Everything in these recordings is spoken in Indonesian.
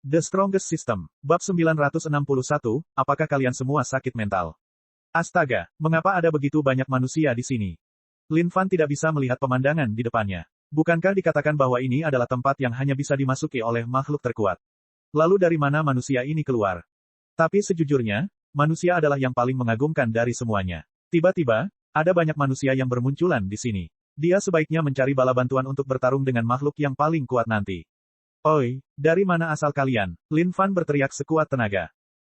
The Strongest System. Bab 961, apakah kalian semua sakit mental? Astaga, mengapa ada begitu banyak manusia di sini? Lin Fan tidak bisa melihat pemandangan di depannya. Bukankah dikatakan bahwa ini adalah tempat yang hanya bisa dimasuki oleh makhluk terkuat? Lalu dari mana manusia ini keluar? Tapi sejujurnya, manusia adalah yang paling mengagumkan dari semuanya. Tiba-tiba, ada banyak manusia yang bermunculan di sini. Dia sebaiknya mencari bala bantuan untuk bertarung dengan makhluk yang paling kuat nanti. Oi, dari mana asal kalian? Lin Fan berteriak sekuat tenaga.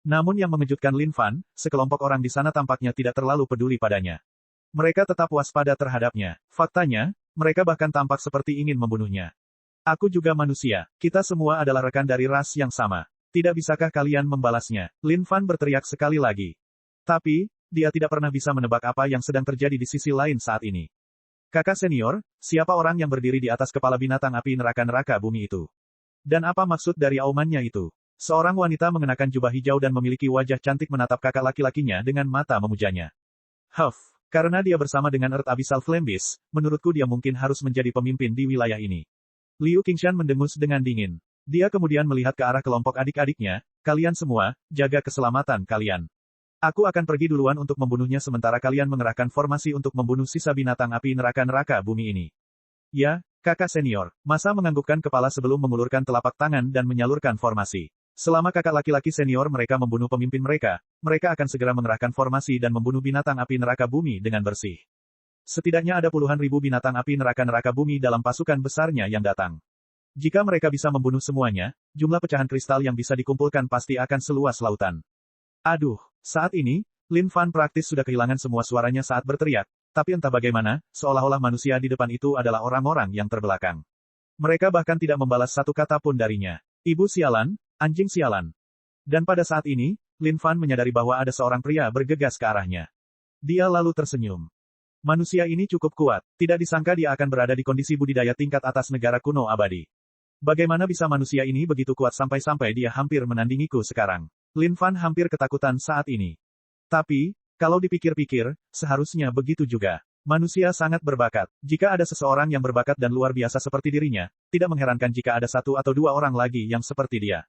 Namun yang mengejutkan Lin Fan, sekelompok orang di sana tampaknya tidak terlalu peduli padanya. Mereka tetap waspada terhadapnya. Faktanya, mereka bahkan tampak seperti ingin membunuhnya. Aku juga manusia. Kita semua adalah rekan dari ras yang sama. Tidak bisakah kalian membalasnya? Lin Fan berteriak sekali lagi. Tapi, dia tidak pernah bisa menebak apa yang sedang terjadi di sisi lain saat ini. Kakak senior, siapa orang yang berdiri di atas kepala binatang api neraka-neraka bumi itu? Dan apa maksud dari aumannya itu? Seorang wanita mengenakan jubah hijau dan memiliki wajah cantik menatap kakak laki-lakinya dengan mata memujanya. Huff, karena dia bersama dengan Earth Abyssal Flambis, menurutku dia mungkin harus menjadi pemimpin di wilayah ini. Liu Qingshan mendengus dengan dingin. Dia kemudian melihat ke arah kelompok adik-adiknya, kalian semua, jaga keselamatan kalian. Aku akan pergi duluan untuk membunuhnya sementara kalian mengerahkan formasi untuk membunuh sisa binatang api neraka-neraka bumi ini. Ya, kakak senior, masa menganggukkan kepala sebelum mengulurkan telapak tangan dan menyalurkan formasi. Selama kakak laki-laki senior mereka membunuh pemimpin mereka, mereka akan segera mengerahkan formasi dan membunuh binatang api neraka bumi dengan bersih. Setidaknya ada puluhan ribu binatang api neraka-neraka bumi dalam pasukan besarnya yang datang. Jika mereka bisa membunuh semuanya, jumlah pecahan kristal yang bisa dikumpulkan pasti akan seluas lautan. Aduh, saat ini, Lin Fan praktis sudah kehilangan semua suaranya saat berteriak. Tapi entah bagaimana, seolah-olah manusia di depan itu adalah orang-orang yang terbelakang. Mereka bahkan tidak membalas satu kata pun darinya. Ibu sialan, anjing sialan. Dan pada saat ini, Lin Fan menyadari bahwa ada seorang pria bergegas ke arahnya. Dia lalu tersenyum. Manusia ini cukup kuat, tidak disangka dia akan berada di kondisi budidaya tingkat atas negara kuno abadi. Bagaimana bisa manusia ini begitu kuat sampai-sampai dia hampir menandingiku sekarang? Lin Fan hampir ketakutan saat ini. Tapi, kalau dipikir-pikir, seharusnya begitu juga. Manusia sangat berbakat. Jika ada seseorang yang berbakat dan luar biasa seperti dirinya, tidak mengherankan jika ada satu atau dua orang lagi yang seperti dia.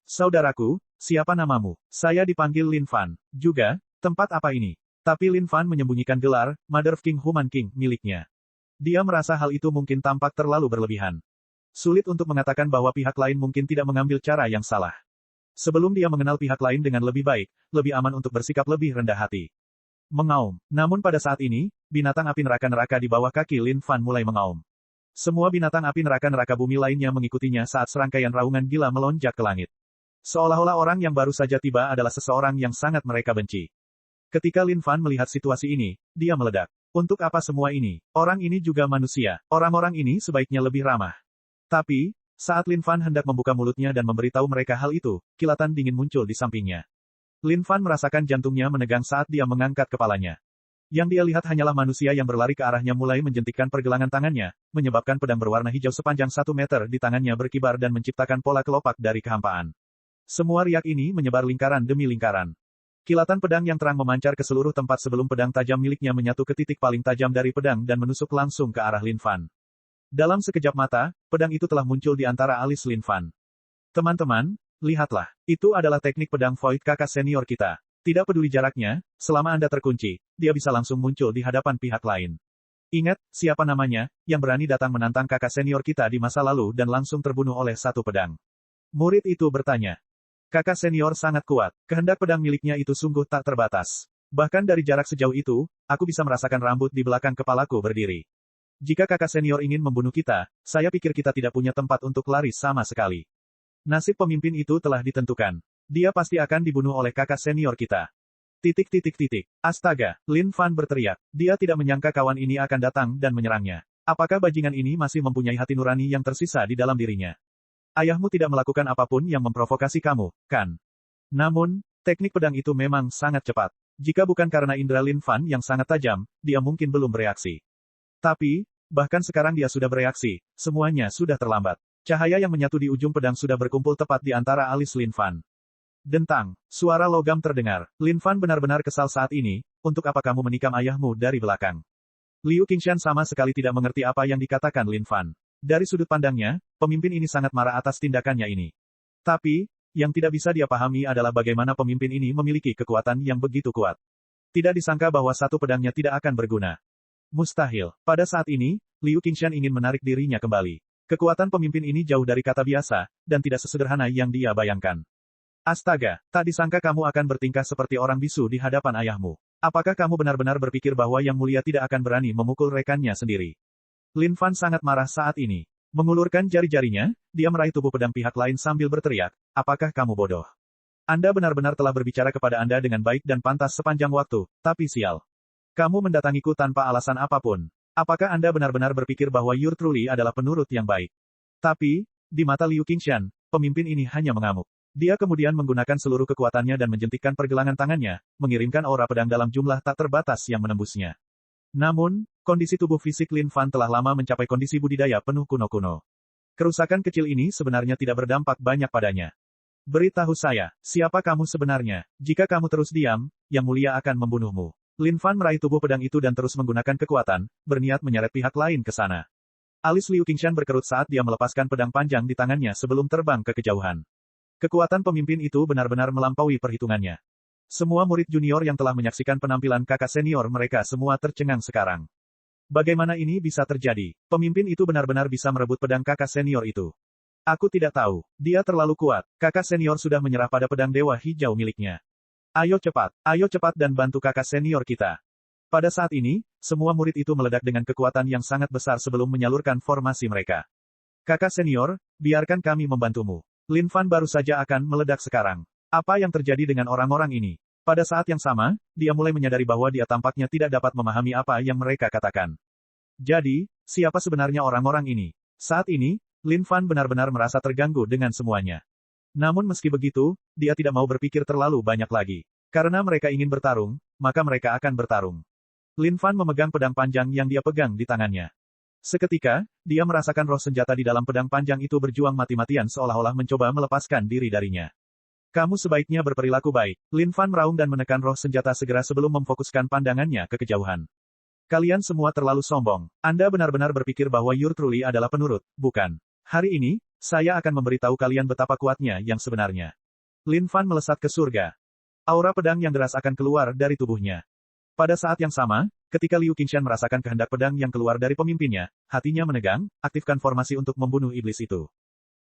Saudaraku, siapa namamu? Saya dipanggil Lin Fan. Juga, tempat apa ini? Tapi Lin Fan menyembunyikan gelar, Mother of King Human King, miliknya. Dia merasa hal itu mungkin tampak terlalu berlebihan. Sulit untuk mengatakan bahwa pihak lain mungkin tidak mengambil cara yang salah. Sebelum dia mengenal pihak lain dengan lebih baik, lebih aman untuk bersikap lebih rendah hati. Mengaum. Namun pada saat ini, binatang api neraka-neraka di bawah kaki Lin Fan mulai mengaum. Semua binatang api neraka-neraka bumi lainnya mengikutinya saat serangkaian raungan gila melonjak ke langit. Seolah-olah orang yang baru saja tiba adalah seseorang yang sangat mereka benci. Ketika Lin Fan melihat situasi ini, dia meledak. Untuk apa semua ini? Orang ini juga manusia. Orang-orang ini sebaiknya lebih ramah. Tapi, saat Lin Fan hendak membuka mulutnya dan memberitahu mereka hal itu, kilatan dingin muncul di sampingnya. Lin Fan merasakan jantungnya menegang saat dia mengangkat kepalanya. Yang dia lihat hanyalah manusia yang berlari ke arahnya mulai menjentikkan pergelangan tangannya, menyebabkan pedang berwarna hijau sepanjang 1 meter di tangannya berkibar dan menciptakan pola kelopak dari kehampaan. Semua riak ini menyebar lingkaran demi lingkaran. Kilatan pedang yang terang memancar ke seluruh tempat sebelum pedang tajam miliknya menyatu ke titik paling tajam dari pedang dan menusuk langsung ke arah Lin Fan. Dalam sekejap mata, pedang itu telah muncul di antara alis Lin Fan. Teman-teman, lihatlah. Itu adalah teknik pedang Void kakak senior kita. Tidak peduli jaraknya, selama Anda terkunci, dia bisa langsung muncul di hadapan pihak lain. Ingat, siapa namanya, yang berani datang menantang kakak senior kita di masa lalu dan langsung terbunuh oleh satu pedang. Murid itu bertanya. Kakak senior sangat kuat, kehendak pedang miliknya itu sungguh tak terbatas. Bahkan dari jarak sejauh itu, aku bisa merasakan rambut di belakang kepalaku berdiri. Jika kakak senior ingin membunuh kita, saya pikir kita tidak punya tempat untuk lari sama sekali. Nasib pemimpin itu telah ditentukan. Dia pasti akan dibunuh oleh kakak senior kita. Astaga, Lin Fan berteriak. Dia tidak menyangka kawan ini akan datang dan menyerangnya. Apakah bajingan ini masih mempunyai hati nurani yang tersisa di dalam dirinya? Ayahmu tidak melakukan apapun yang memprovokasi kamu, kan? Namun, teknik pedang itu memang sangat cepat. Jika bukan karena indera Lin Fan yang sangat tajam, dia mungkin belum bereaksi. Tapi, bahkan sekarang dia sudah bereaksi, semuanya sudah terlambat. Cahaya yang menyatu di ujung pedang sudah berkumpul tepat di antara alis Lin Fan. Dentang, suara logam terdengar. Lin Fan benar-benar kesal saat ini, untuk apa kamu menikam ayahmu dari belakang? Liu Qingshan sama sekali tidak mengerti apa yang dikatakan Lin Fan. Dari sudut pandangnya, pemimpin ini sangat marah atas tindakannya ini. Tapi, yang tidak bisa dia pahami adalah bagaimana pemimpin ini memiliki kekuatan yang begitu kuat. Tidak disangka bahwa satu pedangnya tidak akan berguna. Mustahil. Pada saat ini, Liu Qingshan ingin menarik dirinya kembali. Kekuatan pemimpin ini jauh dari kata biasa, dan tidak sesederhana yang dia bayangkan. Astaga, tak disangka kamu akan bertingkah seperti orang bisu di hadapan ayahmu. Apakah kamu benar-benar berpikir bahwa Yang Mulia tidak akan berani memukul rekannya sendiri? Lin Fan sangat marah saat ini. Mengulurkan jari-jarinya, dia meraih tubuh pedang pihak lain sambil berteriak, apakah kamu bodoh? Anda benar-benar telah berbicara kepada Anda dengan baik dan pantas sepanjang waktu, tapi sial. Kamu mendatangiku tanpa alasan apapun. Apakah Anda benar-benar berpikir bahwa You're Truly adalah penurut yang baik? Tapi, di mata Liu Qingshan, pemimpin ini hanya mengamuk. Dia kemudian menggunakan seluruh kekuatannya dan menjentikkan pergelangan tangannya, mengirimkan aura pedang dalam jumlah tak terbatas yang menembusnya. Namun, kondisi tubuh fisik Lin Fan telah lama mencapai kondisi budidaya penuh kuno-kuno. Kerusakan kecil ini sebenarnya tidak berdampak banyak padanya. Beritahu saya, siapa kamu sebenarnya? Jika kamu terus diam, Yang Mulia akan membunuhmu. Lin Fan meraih tubuh pedang itu dan terus menggunakan kekuatan, berniat menyeret pihak lain ke sana. Alis Liu Qingshan berkerut saat dia melepaskan pedang panjang di tangannya sebelum terbang ke kejauhan. Kekuatan pemimpin itu benar-benar melampaui perhitungannya. Semua murid junior yang telah menyaksikan penampilan kakak senior mereka semua tercengang sekarang. Bagaimana ini bisa terjadi? Pemimpin itu benar-benar bisa merebut pedang kakak senior itu. Aku tidak tahu. Dia terlalu kuat. Kakak senior sudah menyerah pada pedang dewa hijau miliknya. Ayo cepat dan bantu kakak senior kita. Pada saat ini, semua murid itu meledak dengan kekuatan yang sangat besar sebelum menyalurkan formasi mereka. Kakak senior, biarkan kami membantumu. Lin Fan baru saja akan meledak sekarang. Apa yang terjadi dengan orang-orang ini? Pada saat yang sama, dia mulai menyadari bahwa dia tampaknya tidak dapat memahami apa yang mereka katakan. Jadi, siapa sebenarnya orang-orang ini? Saat ini, Lin Fan benar-benar merasa terganggu dengan semuanya. Namun meski begitu, dia tidak mau berpikir terlalu banyak lagi. Karena mereka ingin bertarung, maka mereka akan bertarung. Lin Fan memegang pedang panjang yang dia pegang di tangannya. Seketika, dia merasakan roh senjata di dalam pedang panjang itu berjuang mati-matian seolah-olah mencoba melepaskan diri darinya. Kamu sebaiknya berperilaku baik. Lin Fan meraung dan menekan roh senjata segera sebelum memfokuskan pandangannya ke kejauhan. Kalian semua terlalu sombong. Anda benar-benar berpikir bahwa You're Truly adalah penurut, bukan? Hari ini, saya akan memberitahu kalian betapa kuatnya yang sebenarnya. Lin Fan melesat ke surga. Aura pedang yang deras akan keluar dari tubuhnya. Pada saat yang sama, ketika Liu Qingshan merasakan kehendak pedang yang keluar dari pemimpinnya, hatinya menegang, aktifkan formasi untuk membunuh iblis itu.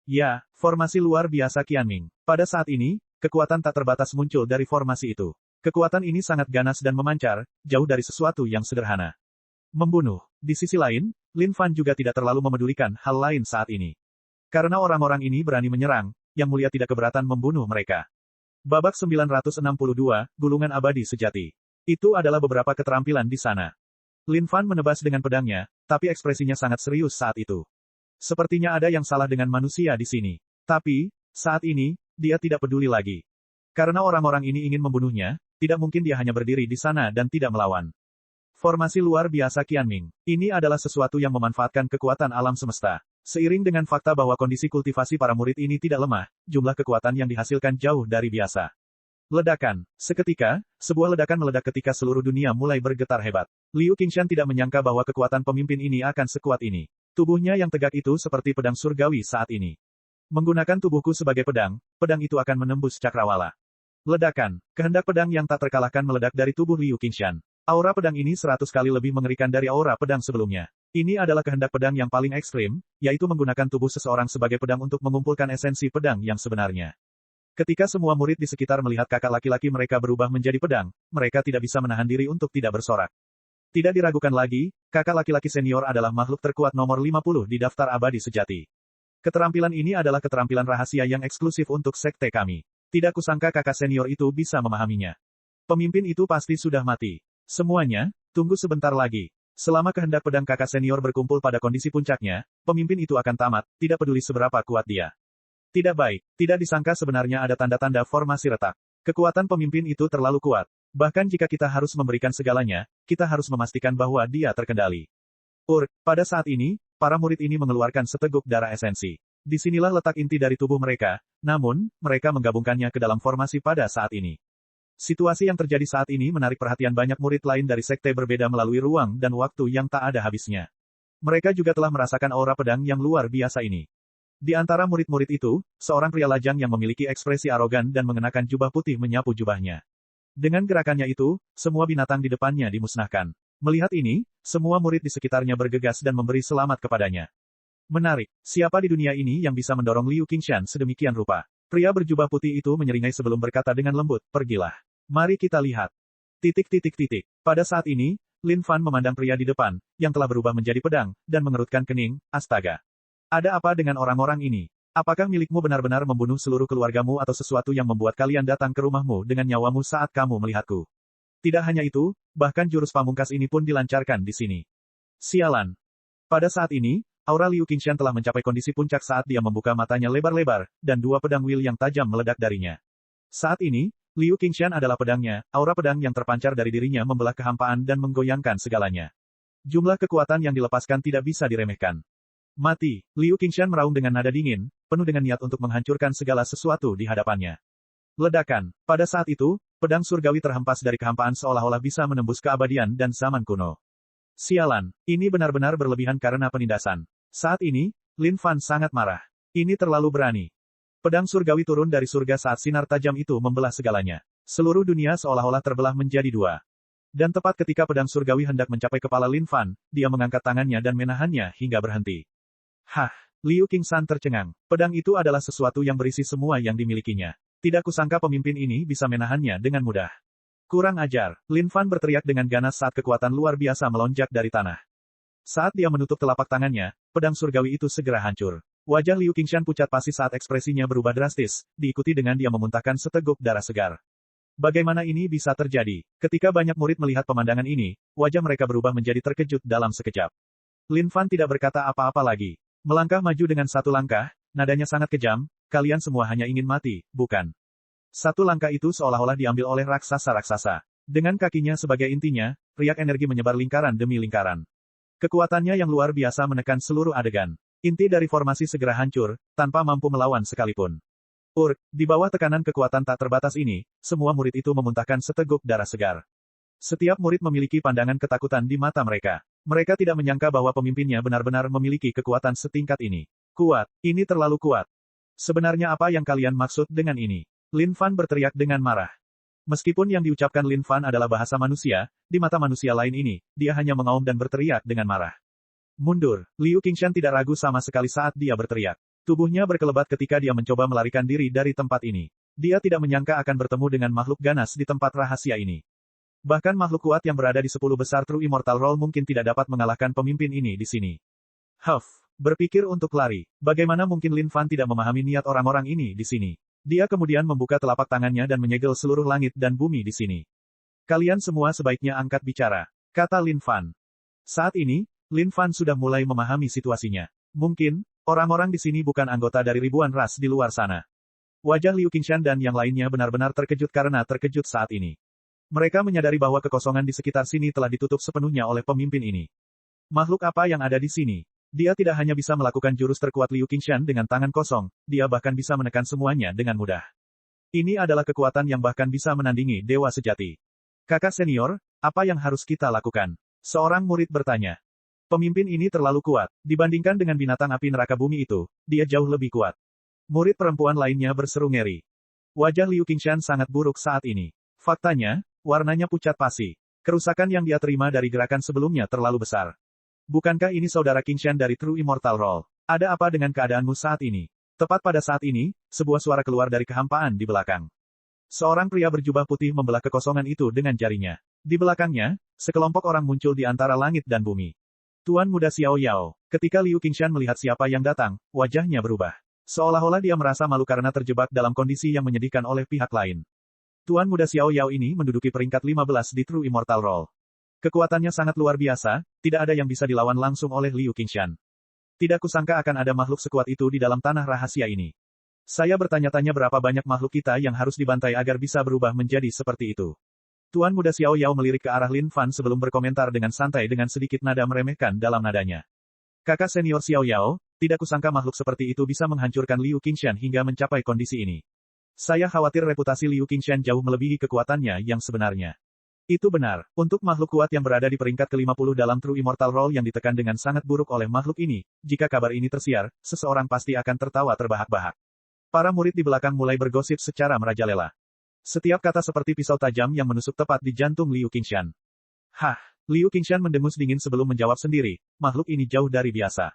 Ya, formasi luar biasa Qianming. Pada saat ini, kekuatan tak terbatas muncul dari formasi itu. Kekuatan ini sangat ganas dan memancar, jauh dari sesuatu yang sederhana. Membunuh. Di sisi lain, Lin Fan juga tidak terlalu memedulikan hal lain saat ini. Karena orang-orang ini berani menyerang, Yang Mulia tidak keberatan membunuh mereka. Babak 962, Gulungan Abadi Sejati. Itu adalah beberapa keterampilan di sana. Lin Fan menebas dengan pedangnya, tapi ekspresinya sangat serius saat itu. Sepertinya ada yang salah dengan manusia di sini. Tapi, saat ini, dia tidak peduli lagi. Karena orang-orang ini ingin membunuhnya, tidak mungkin dia hanya berdiri di sana dan tidak melawan. Formasi luar biasa Qianming. Ini adalah sesuatu yang memanfaatkan kekuatan alam semesta. Seiring dengan fakta bahwa kondisi kultivasi para murid ini tidak lemah, jumlah kekuatan yang dihasilkan jauh dari biasa. Ledakan. Seketika, sebuah ledakan meledak ketika seluruh dunia mulai bergetar hebat. Liu Qingshan tidak menyangka bahwa kekuatan pemimpin ini akan sekuat ini. Tubuhnya yang tegak itu seperti pedang surgawi saat ini. Menggunakan tubuhku sebagai pedang, pedang itu akan menembus cakrawala. Ledakan. Kehendak pedang yang tak terkalahkan meledak dari tubuh Liu Qingshan. Aura pedang ini 100 kali lebih mengerikan dari aura pedang sebelumnya. Ini adalah kehendak pedang yang paling ekstrim, yaitu menggunakan tubuh seseorang sebagai pedang untuk mengumpulkan esensi pedang yang sebenarnya. Ketika semua murid di sekitar melihat kakak laki-laki mereka berubah menjadi pedang, mereka tidak bisa menahan diri untuk tidak bersorak. Tidak diragukan lagi, kakak laki-laki senior adalah makhluk terkuat nomor 50 di daftar abadi sejati. Keterampilan ini adalah keterampilan rahasia yang eksklusif untuk sekte kami. Tidak kusangka kakak senior itu bisa memahaminya. Pemimpin itu pasti sudah mati. Semuanya, tunggu sebentar lagi. Selama kehendak pedang kakak senior berkumpul pada kondisi puncaknya, pemimpin itu akan tamat, tidak peduli seberapa kuat dia. Tidak baik, tidak disangka sebenarnya ada tanda-tanda formasi retak. Kekuatan pemimpin itu terlalu kuat. Bahkan jika kita harus memberikan segalanya, kita harus memastikan bahwa dia terkendali. Pada saat ini, para murid ini mengeluarkan seteguk darah esensi. Disinilah letak inti dari tubuh mereka, namun, mereka menggabungkannya ke dalam formasi pada saat ini. Situasi yang terjadi saat ini menarik perhatian banyak murid lain dari sekte berbeda melalui ruang dan waktu yang tak ada habisnya. Mereka juga telah merasakan aura pedang yang luar biasa ini. Di antara murid-murid itu, seorang pria lajang yang memiliki ekspresi arogan dan mengenakan jubah putih menyapu jubahnya. Dengan gerakannya itu, semua binatang di depannya dimusnahkan. Melihat ini, semua murid di sekitarnya bergegas dan memberi selamat kepadanya. Menarik, siapa di dunia ini yang bisa mendorong Liu Qingshan sedemikian rupa? Pria berjubah putih itu menyeringai sebelum berkata dengan lembut, pergilah. Mari kita lihat. Pada saat ini, Lin Fan memandang pria di depan, yang telah berubah menjadi pedang, dan mengerutkan kening, astaga. Ada apa dengan orang-orang ini? Apakah milikmu benar-benar membunuh seluruh keluargamu atau sesuatu yang membuat kalian datang ke rumahmu dengan nyawamu saat kamu melihatku? Tidak hanya itu, bahkan jurus pamungkas ini pun dilancarkan di sini. Sialan. Pada saat ini, aura Liu Qingshan telah mencapai kondisi puncak saat dia membuka matanya lebar-lebar, dan dua pedang Will yang tajam meledak darinya. Saat ini, Liu Qingshan adalah pedangnya, aura pedang yang terpancar dari dirinya membelah kehampaan dan menggoyangkan segalanya. Jumlah kekuatan yang dilepaskan tidak bisa diremehkan. Mati, Liu Qingshan meraung dengan nada dingin, penuh dengan niat untuk menghancurkan segala sesuatu di hadapannya. Ledakan. Pada saat itu, pedang surgawi terhempas dari kehampaan seolah-olah bisa menembus keabadian dan zaman kuno. Sialan, ini benar-benar berlebihan karena penindasan. Saat ini, Lin Fan sangat marah. Ini terlalu berani. Pedang surgawi turun dari surga saat sinar tajam itu membelah segalanya. Seluruh dunia seolah-olah terbelah menjadi dua. Dan tepat ketika pedang surgawi hendak mencapai kepala Lin Fan, dia mengangkat tangannya dan menahannya hingga berhenti. Hah, Liu Qingshan tercengang. Pedang itu adalah sesuatu yang berisi semua yang dimilikinya. Tidak kusangka pemimpin ini bisa menahannya dengan mudah. Kurang ajar, Lin Fan berteriak dengan ganas saat kekuatan luar biasa melonjak dari tanah. Saat dia menutup telapak tangannya, pedang surgawi itu segera hancur. Wajah Liu Qingshan pucat pasi saat ekspresinya berubah drastis, diikuti dengan dia memuntahkan seteguk darah segar. Bagaimana ini bisa terjadi? Ketika banyak murid melihat pemandangan ini, wajah mereka berubah menjadi terkejut dalam sekejap. Lin Fan tidak berkata apa-apa lagi. Melangkah maju dengan satu langkah, nadanya sangat kejam, kalian semua hanya ingin mati, bukan? Satu langkah itu seolah-olah diambil oleh raksasa-raksasa. Dengan kakinya sebagai intinya, riak energi menyebar lingkaran demi lingkaran. Kekuatannya yang luar biasa menekan seluruh adegan. Inti dari formasi segera hancur, tanpa mampu melawan sekalipun. Di bawah tekanan kekuatan tak terbatas ini, semua murid itu memuntahkan seteguk darah segar. Setiap murid memiliki pandangan ketakutan di mata mereka. Mereka tidak menyangka bahwa pemimpinnya benar-benar memiliki kekuatan setingkat ini. Kuat, ini terlalu kuat. Sebenarnya apa yang kalian maksud dengan ini? Lin Fan berteriak dengan marah. Meskipun yang diucapkan Lin Fan adalah bahasa manusia, di mata manusia lain ini, dia hanya mengaum dan berteriak dengan marah. Mundur, Liu Qingshan tidak ragu sama sekali saat dia berteriak. Tubuhnya berkelebat ketika dia mencoba melarikan diri dari tempat ini. Dia tidak menyangka akan bertemu dengan makhluk ganas di tempat rahasia ini. Bahkan makhluk kuat yang berada di 10 besar True Immortal Roll mungkin tidak dapat mengalahkan pemimpin ini di sini. Berpikir untuk lari. Bagaimana mungkin Lin Fan tidak memahami niat orang-orang ini di sini? Dia kemudian membuka telapak tangannya dan menyegel seluruh langit dan bumi di sini. Kalian semua sebaiknya angkat bicara, kata Lin Fan. Saat ini, Lin Fan sudah mulai memahami situasinya. Mungkin, orang-orang di sini bukan anggota dari ribuan ras di luar sana. Wajah Liu Qingshan dan yang lainnya benar-benar terkejut karena terkejut saat ini. Mereka menyadari bahwa kekosongan di sekitar sini telah ditutup sepenuhnya oleh pemimpin ini. Makhluk apa yang ada di sini? Dia tidak hanya bisa melakukan jurus terkuat Liu Qingshan dengan tangan kosong, dia bahkan bisa menekan semuanya dengan mudah. Ini adalah kekuatan yang bahkan bisa menandingi dewa sejati. Kakak senior, apa yang harus kita lakukan? Seorang murid bertanya. Pemimpin ini terlalu kuat. Dibandingkan dengan binatang api neraka bumi itu, dia jauh lebih kuat. Murid perempuan lainnya berseru ngeri. Wajah Liu Qingshan sangat buruk saat ini. Faktanya, warnanya pucat pasi. Kerusakan yang dia terima dari gerakan sebelumnya terlalu besar. Bukankah ini saudara Qingshan dari True Immortal Roll? Ada apa dengan keadaanmu saat ini? Tepat pada saat ini, sebuah suara keluar dari kehampaan di belakang. Seorang pria berjubah putih membelah kekosongan itu dengan jarinya. Di belakangnya, sekelompok orang muncul di antara langit dan bumi. Tuan Muda Xiao Yao. Ketika Liu Qingshan melihat siapa yang datang, wajahnya berubah. Seolah-olah dia merasa malu karena terjebak dalam kondisi yang menyedihkan oleh pihak lain. Tuan Muda Xiao Yao ini menduduki peringkat 15 di True Immortal Roll. Kekuatannya sangat luar biasa, tidak ada yang bisa dilawan langsung oleh Liu Qingshan. Tidak kusangka akan ada makhluk sekuat itu di dalam tanah rahasia ini. Saya bertanya-tanya berapa banyak makhluk kita yang harus dibantai agar bisa berubah menjadi seperti itu. Tuan Muda Xiao Yao melirik ke arah Lin Fan sebelum berkomentar dengan santai dengan sedikit nada meremehkan dalam nadanya. Kakak senior Xiao Yao, tidak kusangka makhluk seperti itu bisa menghancurkan Liu Qingshan hingga mencapai kondisi ini. Saya khawatir reputasi Liu Qingshan jauh melebihi kekuatannya yang sebenarnya. Itu benar, untuk makhluk kuat yang berada di peringkat ke-50 dalam True Immortal Roll yang ditekan dengan sangat buruk oleh makhluk ini, jika kabar ini tersiar, seseorang pasti akan tertawa terbahak-bahak. Para murid di belakang mulai bergosip secara merajalela. Setiap kata seperti pisau tajam yang menusuk tepat di jantung Liu Qingshan. Hah, Liu Qingshan mendengus dingin sebelum menjawab sendiri, makhluk ini jauh dari biasa.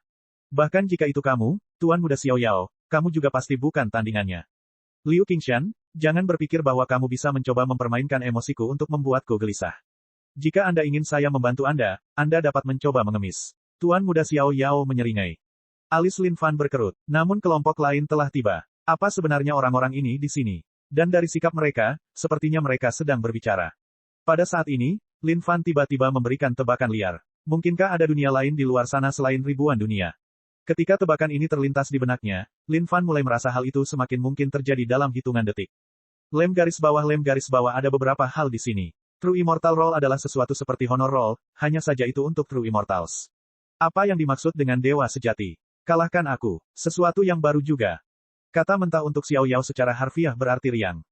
Bahkan jika itu kamu, Tuan Muda Xiao Yao, kamu juga pasti bukan tandingannya. Liu Qingshan, jangan berpikir bahwa kamu bisa mencoba mempermainkan emosiku untuk membuatku gelisah. Jika Anda ingin saya membantu Anda dapat mencoba mengemis. Tuan Muda Xiao Yao menyeringai. Alis Lin Fan berkerut, namun kelompok lain telah tiba. Apa sebenarnya orang-orang ini di sini? Dan dari sikap mereka, sepertinya mereka sedang berbicara. Pada saat ini, Lin Fan tiba-tiba memberikan tebakan liar. Mungkinkah ada dunia lain di luar sana selain ribuan dunia? Ketika tebakan ini terlintas di benaknya, Lin Fan mulai merasa hal itu semakin mungkin terjadi dalam hitungan detik. Lem garis bawah ada beberapa hal di sini. True Immortal Roll adalah sesuatu seperti Honor Roll, hanya saja itu untuk True Immortals. Apa yang dimaksud dengan dewa sejati? Kalahkan aku. Sesuatu yang baru juga. Kata mentah untuk Xiao Yao secara harfiah berarti riang.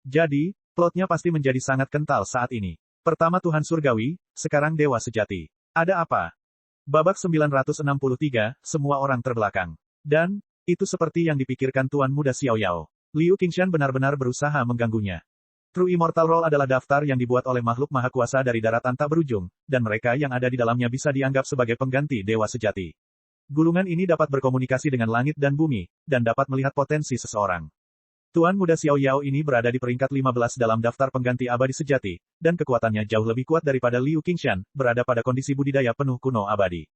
Jadi, plotnya pasti menjadi sangat kental saat ini. Pertama Tuhan Surgawi, sekarang dewa sejati. Ada apa? Babak 963, semua orang terbelakang. Dan, itu seperti yang dipikirkan Tuan Muda Xiao Yao. Liu Qingshan benar-benar berusaha mengganggunya. True Immortal Roll adalah daftar yang dibuat oleh makhluk maha kuasa dari daratan tak berujung, dan mereka yang ada di dalamnya bisa dianggap sebagai pengganti dewa sejati. Gulungan ini dapat berkomunikasi dengan langit dan bumi, dan dapat melihat potensi seseorang. Tuan Muda Xiao Yao ini berada di peringkat 15 dalam daftar pengganti abadi sejati, dan kekuatannya jauh lebih kuat daripada Liu Qingshan, berada pada kondisi budidaya penuh kuno abadi.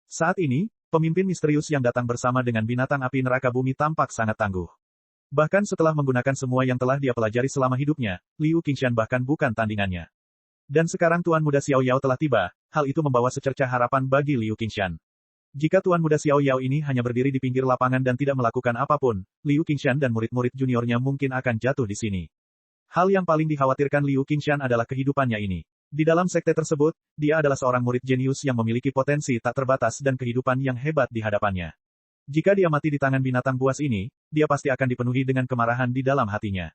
Saat ini, pemimpin misterius yang datang bersama dengan binatang api neraka bumi tampak sangat tangguh. Bahkan setelah menggunakan semua yang telah dia pelajari selama hidupnya, Liu Qingshan bahkan bukan tandingannya. Dan sekarang Tuan Muda Xiao Yao telah tiba, hal itu membawa secercah harapan bagi Liu Qingshan. Jika Tuan Muda Xiao Yao ini hanya berdiri di pinggir lapangan dan tidak melakukan apapun, Liu Qingshan dan murid-murid juniornya mungkin akan jatuh di sini. Hal yang paling dikhawatirkan Liu Qingshan adalah kehidupannya ini. Di dalam sekte tersebut, dia adalah seorang murid jenius yang memiliki potensi tak terbatas dan kehidupan yang hebat di hadapannya. Jika dia mati di tangan binatang buas ini, dia pasti akan dipenuhi dengan kemarahan di dalam hatinya.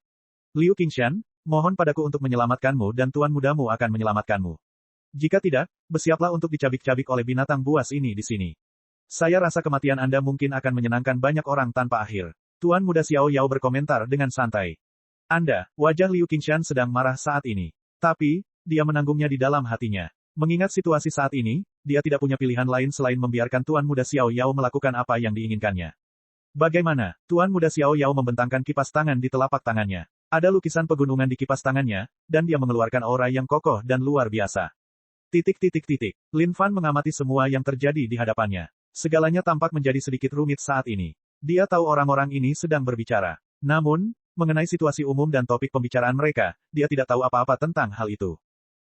Liu Qingshan, mohon padaku untuk menyelamatkanmu dan Tuan Mudamu akan menyelamatkanmu. Jika tidak, bersiaplah untuk dicabik-cabik oleh binatang buas ini di sini. Saya rasa kematian Anda mungkin akan menyenangkan banyak orang tanpa akhir. Tuan Muda Xiao Yao berkomentar dengan santai. Wajah Liu Qingshan sedang marah saat ini. Tapi, dia menanggungnya di dalam hatinya. Mengingat situasi saat ini, dia tidak punya pilihan lain selain membiarkan Tuan Muda Xiao Yao melakukan apa yang diinginkannya. Bagaimana? Tuan Muda Xiao Yao membentangkan kipas tangan di telapak tangannya. Ada lukisan pegunungan di kipas tangannya, dan dia mengeluarkan aura yang kokoh dan luar biasa. Lin Fan mengamati semua yang terjadi di hadapannya. Segalanya tampak menjadi sedikit rumit saat ini. Dia tahu orang-orang ini sedang berbicara. Namun, mengenai situasi umum dan topik pembicaraan mereka, dia tidak tahu apa-apa tentang hal itu.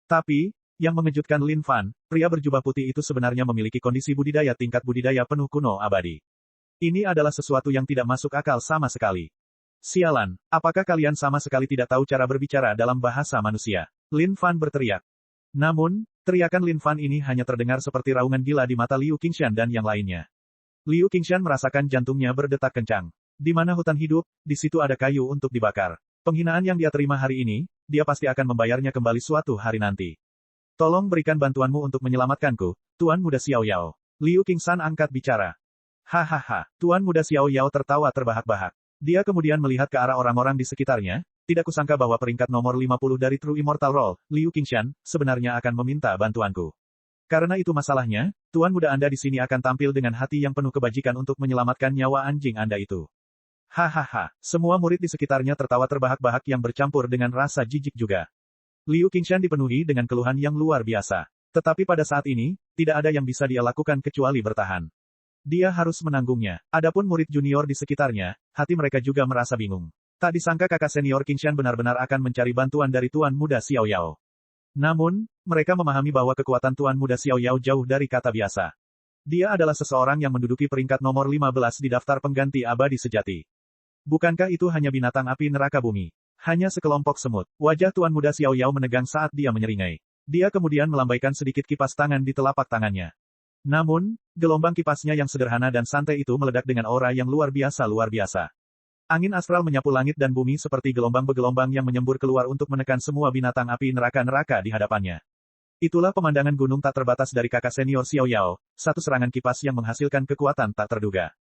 Tapi, yang mengejutkan Lin Fan, pria berjubah putih itu sebenarnya memiliki kondisi budidaya tingkat budidaya penuh kuno abadi. Ini adalah sesuatu yang tidak masuk akal sama sekali. Sialan, apakah kalian sama sekali tidak tahu cara berbicara dalam bahasa manusia? Lin Fan berteriak. Namun, teriakan Lin Fan ini hanya terdengar seperti raungan gila di mata Liu Qingshan dan yang lainnya. Liu Qingshan merasakan jantungnya berdetak kencang. Di mana hutan hidup, di situ ada kayu untuk dibakar. Penghinaan yang dia terima hari ini, dia pasti akan membayarnya kembali suatu hari nanti. Tolong berikan bantuanmu untuk menyelamatkanku, Tuan Muda Xiao Yao. Liu Qingshan angkat bicara. Hahaha, Tuan Muda Xiao Yao tertawa terbahak-bahak. Dia kemudian melihat ke arah orang-orang di sekitarnya. Tidak kusangka bahwa peringkat nomor 50 dari True Immortal Roll, Liu Qingshan, sebenarnya akan meminta bantuanku. Karena itu masalahnya, Tuan Muda Anda di sini akan tampil dengan hati yang penuh kebajikan untuk menyelamatkan nyawa anjing Anda itu. Hahaha, semua murid di sekitarnya tertawa terbahak-bahak yang bercampur dengan rasa jijik juga. Liu Qingshan dipenuhi dengan keluhan yang luar biasa. Tetapi pada saat ini, tidak ada yang bisa dia lakukan kecuali bertahan. Dia harus menanggungnya. Adapun murid junior di sekitarnya, hati mereka juga merasa bingung. Tak disangka kakak senior Qingshan benar-benar akan mencari bantuan dari Tuan Muda Xiao Yao. Namun, mereka memahami bahwa kekuatan Tuan Muda Xiao Yao jauh dari kata biasa. Dia adalah seseorang yang menduduki peringkat nomor 15 di daftar pengganti abadi sejati. Bukankah itu hanya binatang api neraka bumi? Hanya sekelompok semut. Wajah Tuan Muda Xiao Yao menegang saat dia menyeringai. Dia kemudian melambaikan sedikit kipas tangan di telapak tangannya. Namun, gelombang kipasnya yang sederhana dan santai itu meledak dengan aura yang luar biasa. Angin astral menyapu langit dan bumi seperti gelombang bergelombang yang menyembur keluar untuk menekan semua binatang api neraka-neraka di hadapannya. Itulah pemandangan gunung tak terbatas dari kakak senior Xiao Yao, satu serangan kipas yang menghasilkan kekuatan tak terduga.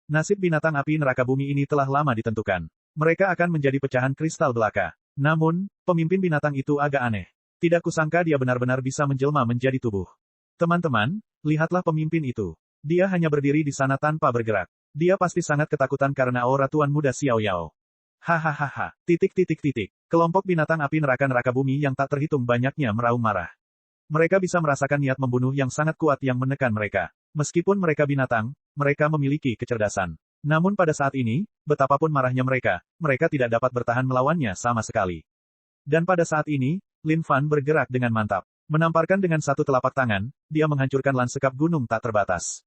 Nasib binatang api neraka bumi ini telah lama ditentukan. Mereka akan menjadi pecahan kristal belaka. Namun, pemimpin binatang itu agak aneh. Tidak kusangka dia benar-benar bisa menjelma menjadi tubuh. Teman-teman, lihatlah pemimpin itu. Dia hanya berdiri di sana tanpa bergerak. Dia pasti sangat ketakutan karena aura Tuan Muda Xiao Yao. Hahaha. Kelompok binatang api neraka-neraka bumi yang tak terhitung banyaknya meraung marah. Mereka bisa merasakan niat membunuh yang sangat kuat yang menekan mereka. Meskipun mereka binatang, mereka memiliki kecerdasan. Namun pada saat ini, betapapun marahnya mereka tidak dapat bertahan melawannya sama sekali. Dan pada saat ini, Lin Fan bergerak dengan mantap. Menamparkan dengan satu telapak tangan, dia menghancurkan lansekap gunung tak terbatas.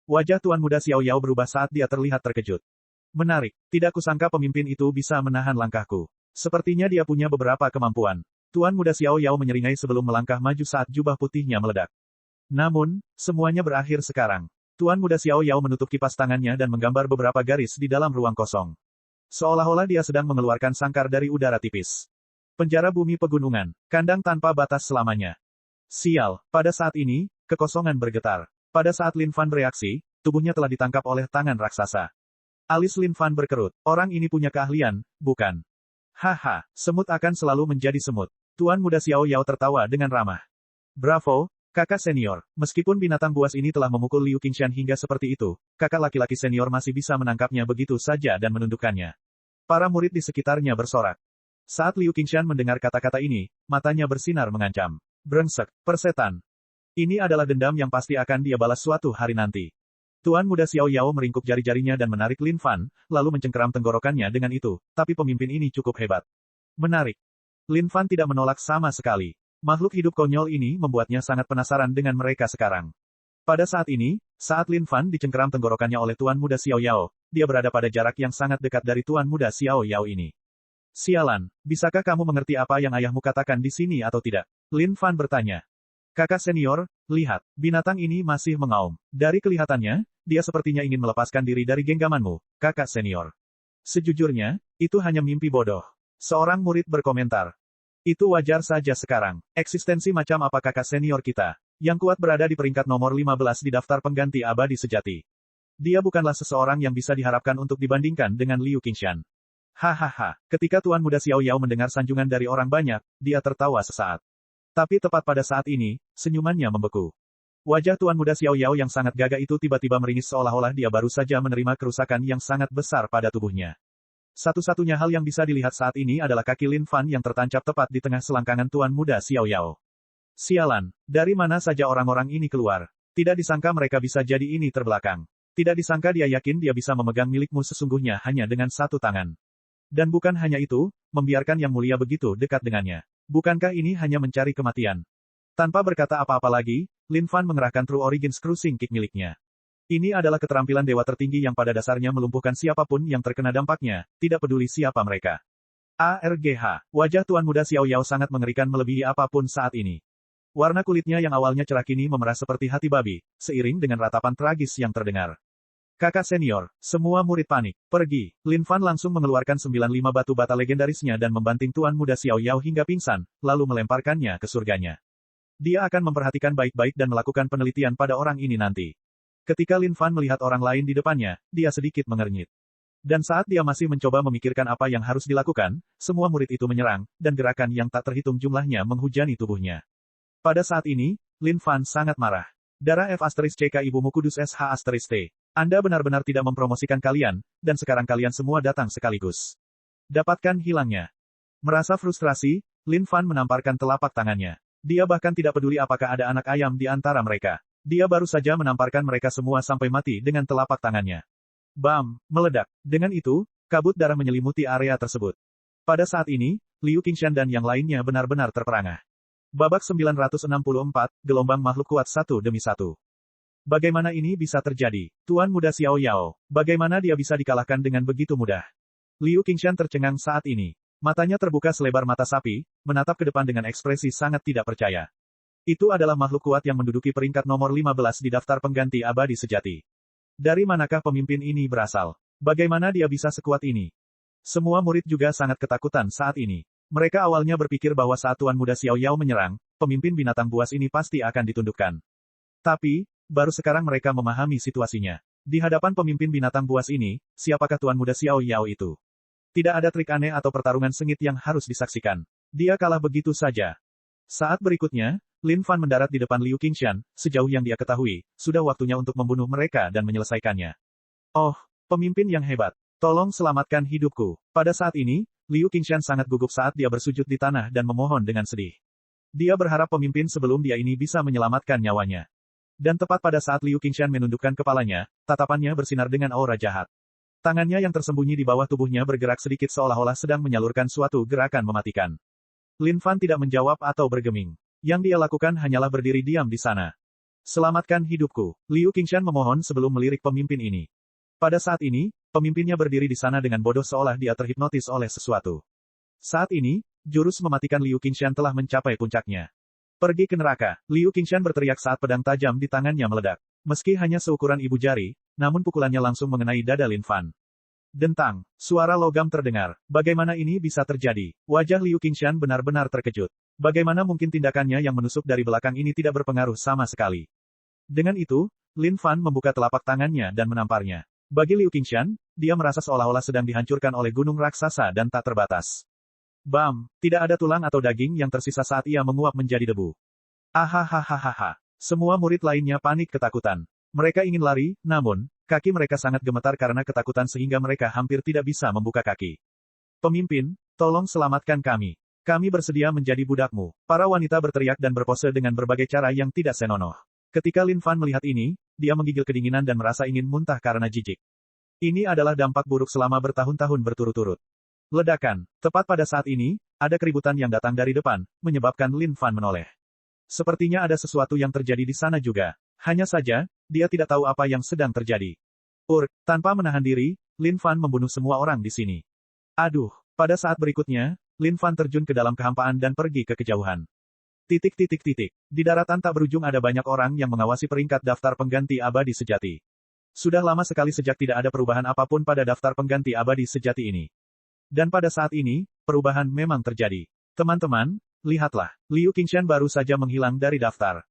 Wajah Tuan Muda Xiao Yao berubah saat dia terlihat terkejut. Menarik, tidak kusangka pemimpin itu bisa menahan langkahku. Sepertinya dia punya beberapa kemampuan. Tuan Muda Xiao Yao menyeringai sebelum melangkah maju saat jubah putihnya meledak. Namun, semuanya berakhir sekarang. Tuan Muda Xiao Yao menutup kipas tangannya dan menggambar beberapa garis di dalam ruang kosong. Seolah-olah dia sedang mengeluarkan sangkar dari udara tipis. Penjara bumi pegunungan, kandang tanpa batas selamanya. Sial, pada saat ini, kekosongan bergetar. Pada saat Lin Fan bereaksi, tubuhnya telah ditangkap oleh tangan raksasa. Alis Lin Fan berkerut. Orang ini punya keahlian, bukan? Haha, semut akan selalu menjadi semut. Tuan Muda Xiao Yao tertawa dengan ramah. Bravo, kakak senior. Meskipun binatang buas ini telah memukul Liu Qingshan hingga seperti itu, kakak laki-laki senior masih bisa menangkapnya begitu saja dan menundukkannya. Para murid di sekitarnya bersorak. Saat Liu Qingshan mendengar kata-kata ini, matanya bersinar mengancam. Brengsek, persetan. Ini adalah dendam yang pasti akan dia balas suatu hari nanti. Tuan Muda Xiao Yao meringkuk jari-jarinya dan menarik Lin Fan, lalu mencengkeram tenggorokannya dengan itu, tapi pemimpin ini cukup hebat. Menarik. Lin Fan tidak menolak sama sekali. Makhluk hidup konyol ini membuatnya sangat penasaran dengan mereka sekarang. Pada saat ini, saat Lin Fan dicengkeram tenggorokannya oleh Tuan Muda Xiao Yao, dia berada pada jarak yang sangat dekat dari Tuan Muda Xiao Yao ini. Sialan, bisakah kamu mengerti apa yang ayahmu katakan di sini atau tidak? Lin Fan bertanya. Kakak senior, lihat, binatang ini masih mengaum. Dari kelihatannya, dia sepertinya ingin melepaskan diri dari genggamanmu, kakak senior. Sejujurnya, itu hanya mimpi bodoh. Seorang murid berkomentar. Itu wajar saja sekarang. Eksistensi macam apa kakak senior kita? Yang kuat berada di peringkat nomor 15 di daftar pengganti abadi sejati. Dia bukanlah seseorang yang bisa diharapkan untuk dibandingkan dengan Liu Qingshan. Hahaha, ketika Tuan Muda Xiao Yao mendengar sanjungan dari orang banyak, dia tertawa sesaat. Tapi tepat pada saat ini, senyumannya membeku. Wajah Tuan Muda Xiao Yao yang sangat gagah itu tiba-tiba meringis seolah-olah dia baru saja menerima kerusakan yang sangat besar pada tubuhnya. Satu-satunya hal yang bisa dilihat saat ini adalah kaki Lin Fan yang tertancap tepat di tengah selangkangan Tuan Muda Xiao Yao. Sialan, dari mana saja orang-orang ini keluar? Tidak disangka mereka bisa jadi ini terbelakang. Tidak disangka dia yakin dia bisa memegang milikmu sesungguhnya hanya dengan satu tangan. Dan bukan hanya itu, membiarkan yang mulia begitu dekat dengannya. Bukankah ini hanya mencari kematian? Tanpa berkata apa-apa lagi, Lin Fan mengerahkan True Origins Cruising Kick miliknya. Ini adalah keterampilan dewa tertinggi yang pada dasarnya melumpuhkan siapapun yang terkena dampaknya, tidak peduli siapa mereka. ARGH, wajah Tuan Muda Xiao Yao sangat mengerikan melebihi apapun saat ini. Warna kulitnya yang awalnya cerah kini memerah seperti hati babi, seiring dengan ratapan tragis yang terdengar. Kakak senior, semua murid panik. Pergi. Lin Fan langsung mengeluarkan 95 batu bata legendarisnya dan membanting Tuan Muda Xiao Yao hingga pingsan, lalu melemparkannya ke surganya. Dia akan memperhatikan baik-baik dan melakukan penelitian pada orang ini nanti. Ketika Lin Fan melihat orang lain di depannya, dia sedikit mengernyit. Dan saat dia masih mencoba memikirkan apa yang harus dilakukan, semua murid itu menyerang, dan gerakan yang tak terhitung jumlahnya menghujani tubuhnya. Pada saat ini, Lin Fan sangat marah. Darah F*CK Ibumu Kudus SH*T. Anda benar-benar tidak mempromosikan kalian, dan sekarang kalian semua datang sekaligus. Dapatkan hilangnya. Merasa frustrasi, Lin Fan menamparkan telapak tangannya. Dia bahkan tidak peduli apakah ada anak ayam di antara mereka. Dia baru saja menamparkan mereka semua sampai mati dengan telapak tangannya. Bam! Meledak. Dengan itu, kabut darah menyelimuti area tersebut. Pada saat ini, Liu Qingshan dan yang lainnya benar-benar terperangah. Babak 964, gelombang makhluk kuat satu demi satu. Bagaimana ini bisa terjadi? Tuan Muda Xiao Yao, bagaimana dia bisa dikalahkan dengan begitu mudah? Liu Qingshan tercengang saat ini. Matanya terbuka selebar mata sapi, menatap ke depan dengan ekspresi sangat tidak percaya. Itu adalah makhluk kuat yang menduduki peringkat nomor 15 di daftar pengganti abadi sejati. Dari manakah pemimpin ini berasal? Bagaimana dia bisa sekuat ini? Semua murid juga sangat ketakutan saat ini. Mereka awalnya berpikir bahwa saat Tuan Muda Xiao Yao menyerang, pemimpin binatang buas ini pasti akan ditundukkan. Tapi, baru sekarang mereka memahami situasinya. Di hadapan pemimpin binatang buas ini, siapakah Tuan Muda Xiao Yao itu? Tidak ada trik aneh atau pertarungan sengit yang harus disaksikan. Dia kalah begitu saja. Saat berikutnya, Lin Fan mendarat di depan Liu Qingshan, sejauh yang dia ketahui, sudah waktunya untuk membunuh mereka dan menyelesaikannya. Oh, pemimpin yang hebat. Tolong selamatkan hidupku. Pada saat ini, Liu Qingshan sangat gugup saat dia bersujud di tanah dan memohon dengan sedih. Dia berharap pemimpin sebelum dia ini bisa menyelamatkan nyawanya. Dan tepat pada saat Liu Qingshan menundukkan kepalanya, tatapannya bersinar dengan aura jahat. Tangannya yang tersembunyi di bawah tubuhnya bergerak sedikit seolah-olah sedang menyalurkan suatu gerakan mematikan. Lin Fan tidak menjawab atau bergeming. Yang dia lakukan hanyalah berdiri diam di sana. Selamatkan hidupku. Liu Qingshan memohon sebelum melirik pemimpin ini. Pada saat ini, pemimpinnya berdiri di sana dengan bodoh seolah dia terhipnotis oleh sesuatu. Saat ini, jurus mematikan Liu Qingshan telah mencapai puncaknya. Pergi ke neraka. Liu Qingshan berteriak saat pedang tajam di tangannya meledak. Meski hanya seukuran ibu jari, namun pukulannya langsung mengenai dada Lin Fan. Dentang, suara logam terdengar. Bagaimana ini bisa terjadi? Wajah Liu Qingshan benar-benar terkejut. Bagaimana mungkin tindakannya yang menusuk dari belakang ini tidak berpengaruh sama sekali? Dengan itu, Lin Fan membuka telapak tangannya dan menamparnya. Bagi Liu Qingshan, dia merasa seolah-olah sedang dihancurkan oleh gunung raksasa dan tak terbatas. Bam! Tidak ada tulang atau daging yang tersisa saat ia menguap menjadi debu. Ahahaha. Semua murid lainnya panik ketakutan. Mereka ingin lari, namun, kaki mereka sangat gemetar karena ketakutan sehingga mereka hampir tidak bisa membuka kaki. Pemimpin, tolong selamatkan kami. Kami bersedia menjadi budakmu. Para wanita berteriak dan berpose dengan berbagai cara yang tidak senonoh. Ketika Lin Fan melihat ini, dia menggigil kedinginan dan merasa ingin muntah karena jijik. Ini adalah dampak buruk selama bertahun-tahun berturut-turut. Ledakan. Tepat pada saat ini, ada keributan yang datang dari depan, menyebabkan Lin Fan menoleh. Sepertinya ada sesuatu yang terjadi di sana juga. Hanya saja, dia tidak tahu apa yang sedang terjadi. Tanpa menahan diri, Lin Fan membunuh semua orang di sini. Aduh, pada saat berikutnya, Lin Fan terjun ke dalam kehampaan dan pergi ke kejauhan. Di daratan tak berujung ada banyak orang yang mengawasi peringkat daftar pengganti abadi sejati. Sudah lama sekali sejak tidak ada perubahan apapun pada daftar pengganti abadi sejati ini. Dan pada saat ini, perubahan memang terjadi. Teman-teman, lihatlah, Liu Qingshan baru saja menghilang dari daftar.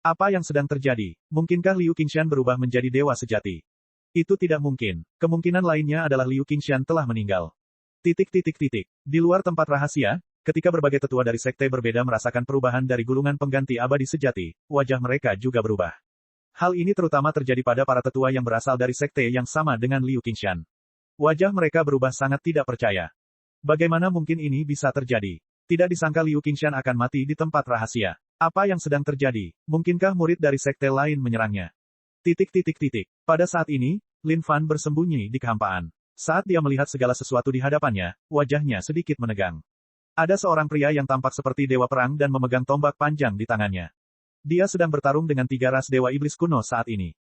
Apa yang sedang terjadi? Mungkinkah Liu Qingshan berubah menjadi dewa sejati? Itu tidak mungkin. Kemungkinan lainnya adalah Liu Qingshan telah meninggal. Di luar tempat rahasia, ketika berbagai tetua dari sekte berbeda merasakan perubahan dari gulungan pengganti abadi sejati, wajah mereka juga berubah. Hal ini terutama terjadi pada para tetua yang berasal dari sekte yang sama dengan Liu Qingshan. Wajah mereka berubah sangat tidak percaya. Bagaimana mungkin ini bisa terjadi? Tidak disangka Liu Qingshan akan mati di tempat rahasia. Apa yang sedang terjadi? Mungkinkah murid dari sekte lain menyerangnya? Pada saat ini, Lin Fan bersembunyi di kehampaan. Saat dia melihat segala sesuatu di hadapannya, wajahnya sedikit menegang. Ada seorang pria yang tampak seperti dewa perang dan memegang tombak panjang di tangannya. Dia sedang bertarung dengan 3 ras dewa iblis kuno saat ini.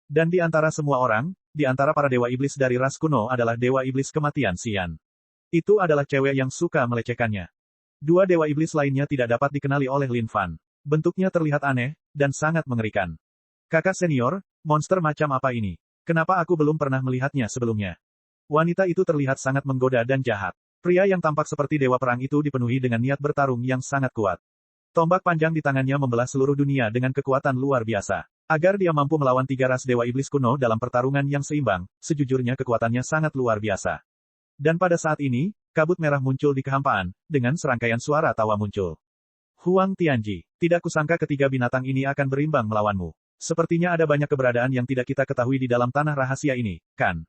Dan di antara semua orang, di antara para dewa iblis dari ras kuno adalah dewa iblis kematian Xian. Itu adalah cewek yang suka melecehkannya. 2 dewa iblis lainnya tidak dapat dikenali oleh Lin Fan. Bentuknya terlihat aneh, dan sangat mengerikan. Kakak senior, monster macam apa ini? Kenapa aku belum pernah melihatnya sebelumnya? Wanita itu terlihat sangat menggoda dan jahat. Pria yang tampak seperti dewa perang itu dipenuhi dengan niat bertarung yang sangat kuat. Tombak panjang di tangannya membelah seluruh dunia dengan kekuatan luar biasa. Agar dia mampu melawan 3 ras dewa iblis kuno dalam pertarungan yang seimbang, sejujurnya kekuatannya sangat luar biasa. Dan pada saat ini, kabut merah muncul di kehampaan, dengan serangkaian suara tawa muncul. Huang Tianji, tidak kusangka ketiga binatang ini akan berimbang melawanmu. Sepertinya ada banyak keberadaan yang tidak kita ketahui di dalam tanah rahasia ini, kan?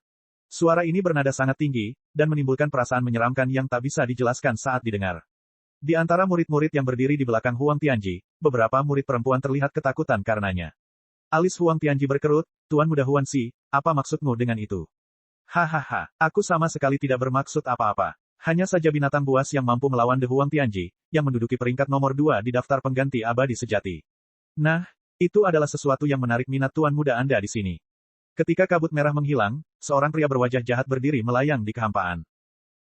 Suara ini bernada sangat tinggi, dan menimbulkan perasaan menyeramkan yang tak bisa dijelaskan saat didengar. Di antara murid-murid yang berdiri di belakang Huang Tianji, beberapa murid perempuan terlihat ketakutan karenanya. Alis Huang Tianji berkerut, Tuan Muda Huan Si, apa maksudmu dengan itu? Hahaha, aku sama sekali tidak bermaksud apa-apa. Hanya saja binatang buas yang mampu melawan The Huang Tianji, yang menduduki peringkat nomor 2 di daftar pengganti abadi sejati. Nah, itu adalah sesuatu yang menarik minat Tuan Muda Anda di sini. Ketika kabut merah menghilang, seorang pria berwajah jahat berdiri melayang di kehampaan.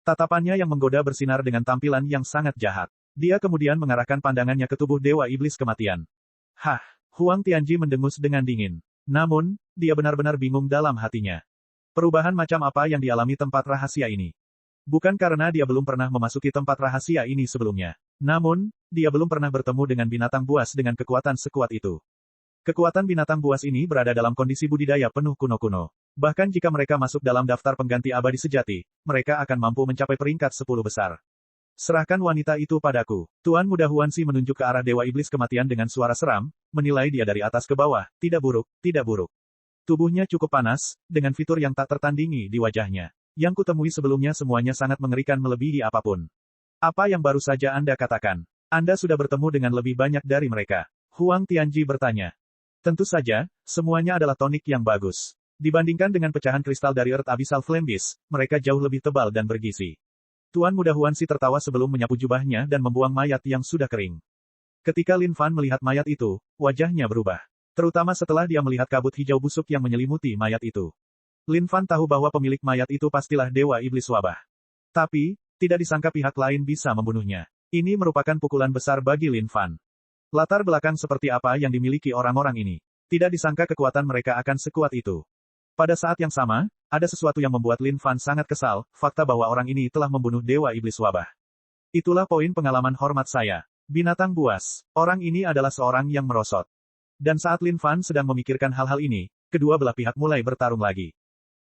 Tatapannya yang menggoda bersinar dengan tampilan yang sangat jahat. Dia kemudian mengarahkan pandangannya ke tubuh Dewa Iblis Kematian. Hah, Huang Tianji mendengus dengan dingin. Namun, dia benar-benar bingung dalam hatinya. Perubahan macam apa yang dialami tempat rahasia ini? Bukan karena dia belum pernah memasuki tempat rahasia ini sebelumnya. Namun, dia belum pernah bertemu dengan binatang buas dengan kekuatan sekuat itu. Kekuatan binatang buas ini berada dalam kondisi budidaya penuh kuno-kuno. Bahkan jika mereka masuk dalam daftar pengganti abadi sejati, mereka akan mampu mencapai peringkat 10 besar. Serahkan wanita itu padaku. Tuan Muda Huanxi menunjuk ke arah Dewa Iblis Kematian dengan suara seram, menilai dia dari atas ke bawah, tidak buruk, tidak buruk. Tubuhnya cukup panas, dengan fitur yang tak tertandingi di wajahnya. Yang kutemui sebelumnya semuanya sangat mengerikan melebihi apapun. Apa yang baru saja Anda katakan? Anda sudah bertemu dengan lebih banyak dari mereka. Huang Tianji bertanya. Tentu saja, semuanya adalah tonik yang bagus. Dibandingkan dengan pecahan kristal dari Earth Abyssal Flame Beast, mereka jauh lebih tebal dan bergizi. Tuan Muda Huanxi tertawa sebelum menyapu jubahnya dan membuang mayat yang sudah kering. Ketika Lin Fan melihat mayat itu, wajahnya berubah. Terutama setelah dia melihat kabut hijau busuk yang menyelimuti mayat itu. Lin Fan tahu bahwa pemilik mayat itu pastilah Dewa Iblis Wabah. Tapi, tidak disangka pihak lain bisa membunuhnya. Ini merupakan pukulan besar bagi Lin Fan. Latar belakang seperti apa yang dimiliki orang-orang ini? Tidak disangka kekuatan mereka akan sekuat itu. Pada saat yang sama, ada sesuatu yang membuat Lin Fan sangat kesal, fakta bahwa orang ini telah membunuh Dewa Iblis Wabah. Itulah poin pengalaman hormat saya. Binatang buas. Orang ini adalah seorang yang merosot. Dan saat Lin Fan sedang memikirkan hal-hal ini, kedua belah pihak mulai bertarung lagi.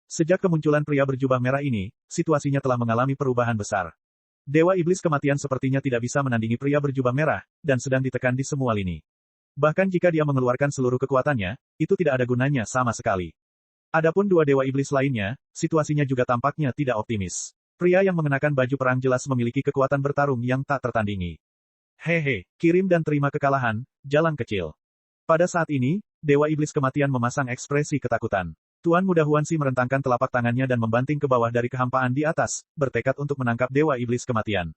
Sejak kemunculan pria berjubah merah ini, situasinya telah mengalami perubahan besar. Dewa Iblis Kematian sepertinya tidak bisa menandingi pria berjubah merah, dan sedang ditekan di semua lini. Bahkan jika dia mengeluarkan seluruh kekuatannya, itu tidak ada gunanya sama sekali. Adapun dua Dewa Iblis lainnya, situasinya juga tampaknya tidak optimis. Pria yang mengenakan baju perang jelas memiliki kekuatan bertarung yang tak tertandingi. Hehe, kirim dan terima kekalahan, jalan kecil. Pada saat ini, Dewa Iblis Kematian memasang ekspresi ketakutan. Tuan Muda Huanxi merentangkan telapak tangannya dan membanting ke bawah dari kehampaan di atas, bertekad untuk menangkap Dewa Iblis Kematian.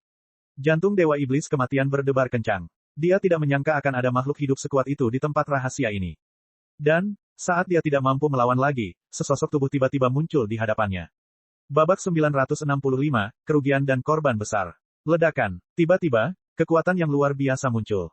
Jantung Dewa Iblis Kematian berdebar kencang. Dia tidak menyangka akan ada makhluk hidup sekuat itu di tempat rahasia ini. Dan, saat dia tidak mampu melawan lagi, sesosok tubuh tiba-tiba muncul di hadapannya. Babak 965, kerugian dan korban besar. Ledakan. Tiba-tiba, kekuatan yang luar biasa muncul.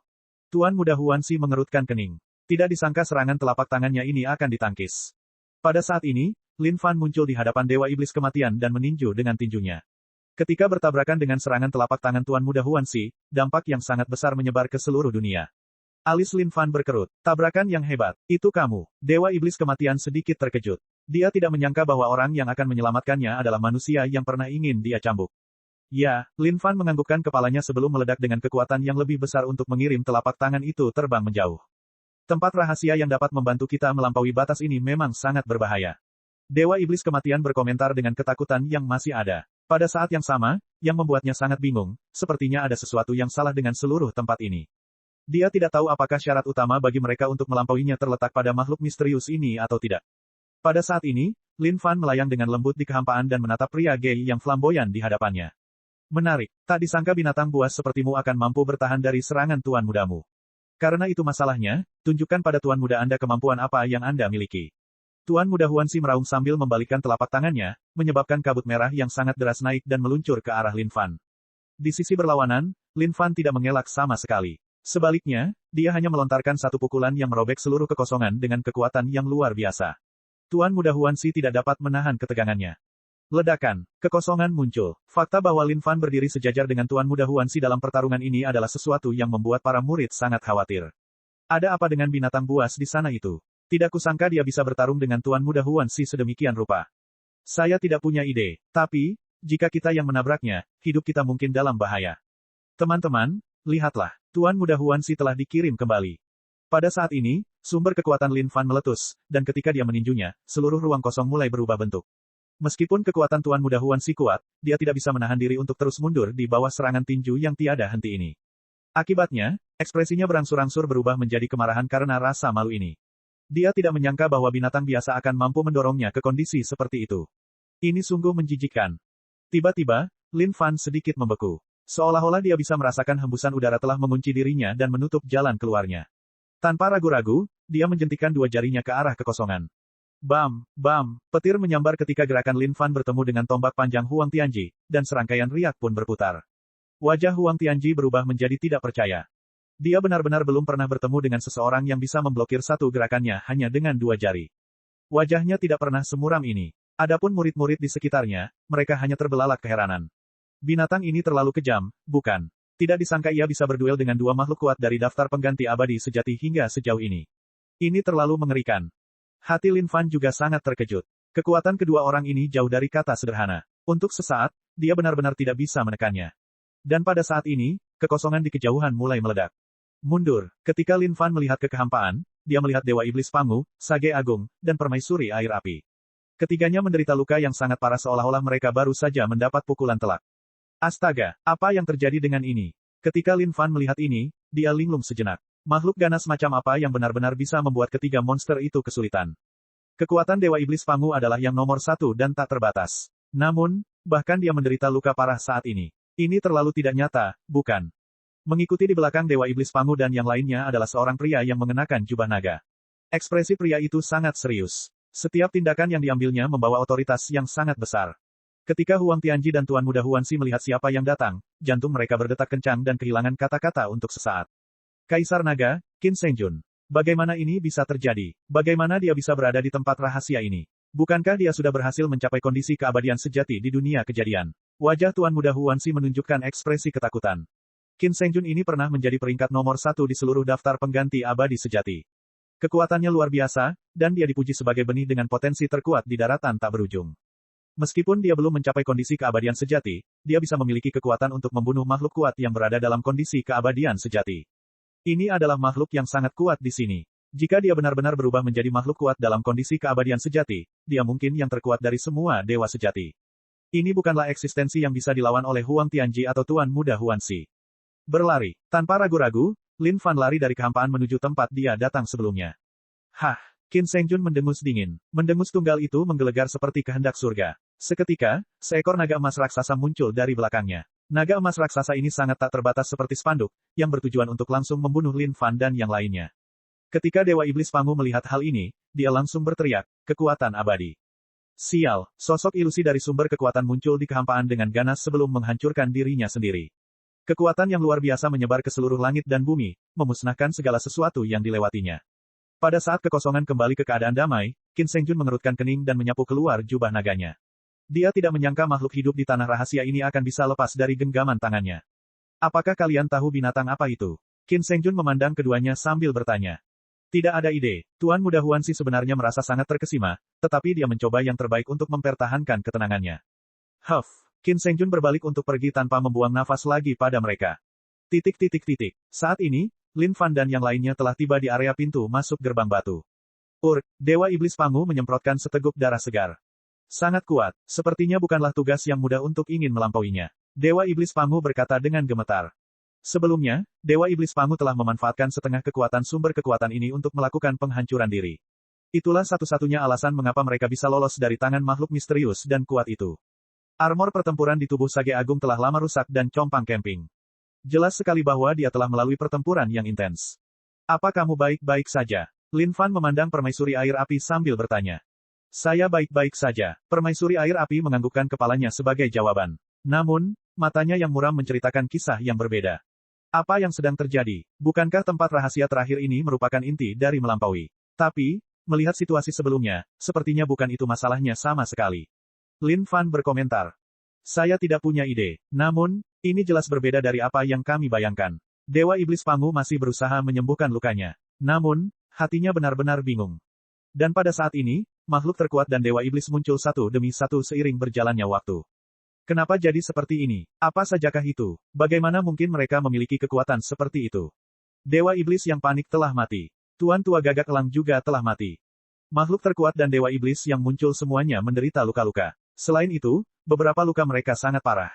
Tuan Muda Huanxi mengerutkan kening. Tidak disangka serangan telapak tangannya ini akan ditangkis. Pada saat ini, Lin Fan muncul di hadapan Dewa Iblis Kematian dan meninju dengan tinjunya. Ketika bertabrakan dengan serangan telapak tangan Tuan Muda Huanxi, dampak yang sangat besar menyebar ke seluruh dunia. Alis Lin Fan berkerut. Tabrakan yang hebat. Itu kamu. Dewa Iblis Kematian sedikit terkejut. Dia tidak menyangka bahwa orang yang akan menyelamatkannya adalah manusia yang pernah ingin dia cambuk. Ya, Lin Fan menganggukkan kepalanya sebelum meledak dengan kekuatan yang lebih besar untuk mengirim telapak tangan itu terbang menjauh. Tempat rahasia yang dapat membantu kita melampaui batas ini memang sangat berbahaya. Dewa Iblis Kematian berkomentar dengan ketakutan yang masih ada. Pada saat yang sama, yang membuatnya sangat bingung, sepertinya ada sesuatu yang salah dengan seluruh tempat ini. Dia tidak tahu apakah syarat utama bagi mereka untuk melampauinya terletak pada makhluk misterius ini atau tidak. Pada saat ini, Lin Fan melayang dengan lembut di kehampaan dan menatap pria gay yang flamboyan di hadapannya. Menarik, tak disangka binatang buas sepertimu akan mampu bertahan dari serangan tuan mudamu. Karena itu masalahnya, tunjukkan pada Tuan Muda Anda kemampuan apa yang Anda miliki. Tuan Muda Huanxi meraung sambil membalikkan telapak tangannya, menyebabkan kabut merah yang sangat deras naik dan meluncur ke arah Lin Fan. Di sisi berlawanan, Lin Fan tidak mengelak sama sekali. Sebaliknya, dia hanya melontarkan satu pukulan yang merobek seluruh kekosongan dengan kekuatan yang luar biasa. Tuan Muda Huanxi tidak dapat menahan ketegangannya. Ledakan. Kekosongan muncul. Fakta bahwa Lin Fan berdiri sejajar dengan Tuan Muda Huanxi dalam pertarungan ini adalah sesuatu yang membuat para murid sangat khawatir. Ada apa dengan binatang buas di sana itu? Tidak kusangka dia bisa bertarung dengan Tuan Muda Huanxi sedemikian rupa. Saya tidak punya ide. Tapi, jika kita yang menabraknya, hidup kita mungkin dalam bahaya. Teman-teman, lihatlah. Tuan Muda Huanxi telah dikirim kembali. Pada saat ini, sumber kekuatan Lin Fan meletus, dan ketika dia meninjunya, seluruh ruang kosong mulai berubah bentuk. Meskipun kekuatan Tuan Muda Huanxi kuat, dia tidak bisa menahan diri untuk terus mundur di bawah serangan tinju yang tiada henti ini. Akibatnya, ekspresinya berangsur-angsur berubah menjadi kemarahan karena rasa malu ini. Dia tidak menyangka bahwa binatang biasa akan mampu mendorongnya ke kondisi seperti itu. Ini sungguh menjijikkan. Tiba-tiba, Lin Fan sedikit membeku. Seolah-olah dia bisa merasakan hembusan udara telah mengunci dirinya dan menutup jalan keluarnya. Tanpa ragu-ragu, dia menjentikan dua jarinya ke arah kekosongan. Bam, bam, petir menyambar ketika gerakan Lin Fan bertemu dengan tombak panjang Huang Tianji, dan serangkaian riak pun berputar. Wajah Huang Tianji berubah menjadi tidak percaya. Dia benar-benar belum pernah bertemu dengan seseorang yang bisa memblokir satu gerakannya hanya dengan dua jari. Wajahnya tidak pernah semuram ini. Adapun murid-murid di sekitarnya, mereka hanya terbelalak keheranan. Binatang ini terlalu kejam, bukan? Tidak disangka ia bisa berduel dengan dua makhluk kuat dari daftar pengganti abadi sejati hingga sejauh ini. Ini terlalu mengerikan. Hati Lin Fan juga sangat terkejut. Kekuatan kedua orang ini jauh dari kata sederhana. Untuk sesaat, dia benar-benar tidak bisa menekannya. Dan pada saat ini, kekosongan di kejauhan mulai meledak. Mundur. Ketika Lin Fan melihat ke kehampaan, dia melihat Dewa Iblis Pangu, Sage Agung, dan Permaisuri Air Api. Ketiganya menderita luka yang sangat parah seolah-olah mereka baru saja mendapat pukulan telak. Astaga, apa yang terjadi dengan ini? Ketika Lin Fan melihat ini, dia linglung sejenak. Makhluk ganas macam apa yang benar-benar bisa membuat ketiga monster itu kesulitan? Kekuatan Dewa Iblis Pangu adalah yang nomor satu dan tak terbatas. Namun, bahkan dia menderita luka parah saat ini. Ini terlalu tidak nyata, bukan? Mengikuti di belakang Dewa Iblis Pangu dan yang lainnya adalah seorang pria yang mengenakan jubah naga. Ekspresi pria itu sangat serius. Setiap tindakan yang diambilnya membawa otoritas yang sangat besar. Ketika Huang Tianji dan Tuan Muda Huanxi melihat siapa yang datang, jantung mereka berdetak kencang dan kehilangan kata-kata untuk sesaat. Kaisar Naga, Qin Shengjun. Bagaimana ini bisa terjadi? Bagaimana dia bisa berada di tempat rahasia ini? Bukankah dia sudah berhasil mencapai kondisi keabadian sejati di dunia kejadian? Wajah Tuan Muda Huanxi menunjukkan ekspresi ketakutan. Qin Shengjun ini pernah menjadi peringkat nomor satu di seluruh daftar pengganti abadi sejati. Kekuatannya luar biasa, dan dia dipuji sebagai benih dengan potensi terkuat di daratan tak berujung. Meskipun dia belum mencapai kondisi keabadian sejati, dia bisa memiliki kekuatan untuk membunuh makhluk kuat yang berada dalam kondisi keabadian sejati. Ini adalah makhluk yang sangat kuat di sini. Jika dia benar-benar berubah menjadi makhluk kuat dalam kondisi keabadian sejati, dia mungkin yang terkuat dari semua dewa sejati. Ini bukanlah eksistensi yang bisa dilawan oleh Huang Tianji atau Tuan Muda Huanxi. Berlari. Tanpa ragu-ragu, Lin Fan lari dari kehampaan menuju tempat dia datang sebelumnya. Hah! Qin Shengjun mendengus dingin. Mendengus tunggal itu menggelegar seperti kehendak surga. Seketika, seekor naga emas raksasa muncul dari belakangnya. Naga emas raksasa ini sangat tak terbatas seperti spanduk, yang bertujuan untuk langsung membunuh Lin Fan dan yang lainnya. Ketika Dewa Iblis Pangu melihat hal ini, dia langsung berteriak, kekuatan abadi. Sial, sosok ilusi dari sumber kekuatan muncul di kehampaan dengan ganas sebelum menghancurkan dirinya sendiri. Kekuatan yang luar biasa menyebar ke seluruh langit dan bumi, memusnahkan segala sesuatu yang dilewatinya. Pada saat kekosongan kembali ke keadaan damai, Qin Shengjun mengerutkan kening dan menyapu keluar jubah naganya. Dia tidak menyangka makhluk hidup di tanah rahasia ini akan bisa lepas dari genggaman tangannya. Apakah kalian tahu binatang apa itu? Qin Shengjun memandang keduanya sambil bertanya. Tidak ada ide. Tuan Muda Huanxi sebenarnya merasa sangat terkesima, tetapi dia mencoba yang terbaik untuk mempertahankan ketenangannya. Huff. Qin Shengjun berbalik untuk pergi tanpa membuang nafas lagi pada mereka. Saat ini, Lin Fan dan yang lainnya telah tiba di area pintu masuk gerbang batu. Dewa Iblis Pangu menyemprotkan seteguk darah segar. Sangat kuat, sepertinya bukanlah tugas yang mudah untuk ingin melampauinya. Dewa Iblis Pangu berkata dengan gemetar. Sebelumnya, Dewa Iblis Pangu telah memanfaatkan setengah kekuatan sumber kekuatan ini untuk melakukan penghancuran diri. Itulah satu-satunya alasan mengapa mereka bisa lolos dari tangan makhluk misterius dan kuat itu. Armor pertempuran di tubuh Sage Agung telah lama rusak dan compang camping. Jelas sekali bahwa dia telah melalui pertempuran yang intens. Apa kamu baik-baik saja? Lin Fan memandang Permaisuri Air Api sambil bertanya. Saya baik-baik saja. Permaisuri Air Api menganggukkan kepalanya sebagai jawaban. Namun, matanya yang muram menceritakan kisah yang berbeda. Apa yang sedang terjadi? Bukankah tempat rahasia terakhir ini merupakan inti dari melampaui? Tapi, melihat situasi sebelumnya, sepertinya bukan itu masalahnya sama sekali. Lin Fan berkomentar. Saya tidak punya ide. Namun, ini jelas berbeda dari apa yang kami bayangkan. Dewa Iblis Pangu masih berusaha menyembuhkan lukanya. Namun, hatinya benar-benar bingung. Dan pada saat ini, makhluk terkuat dan Dewa Iblis muncul satu demi satu seiring berjalannya waktu. Kenapa jadi seperti ini? Apa sajakah itu? Bagaimana mungkin mereka memiliki kekuatan seperti itu? Dewa Iblis yang panik telah mati. Tuan Tua Gagak Elang juga telah mati. Makhluk terkuat dan Dewa Iblis yang muncul semuanya menderita luka-luka. Selain itu, beberapa luka mereka sangat parah.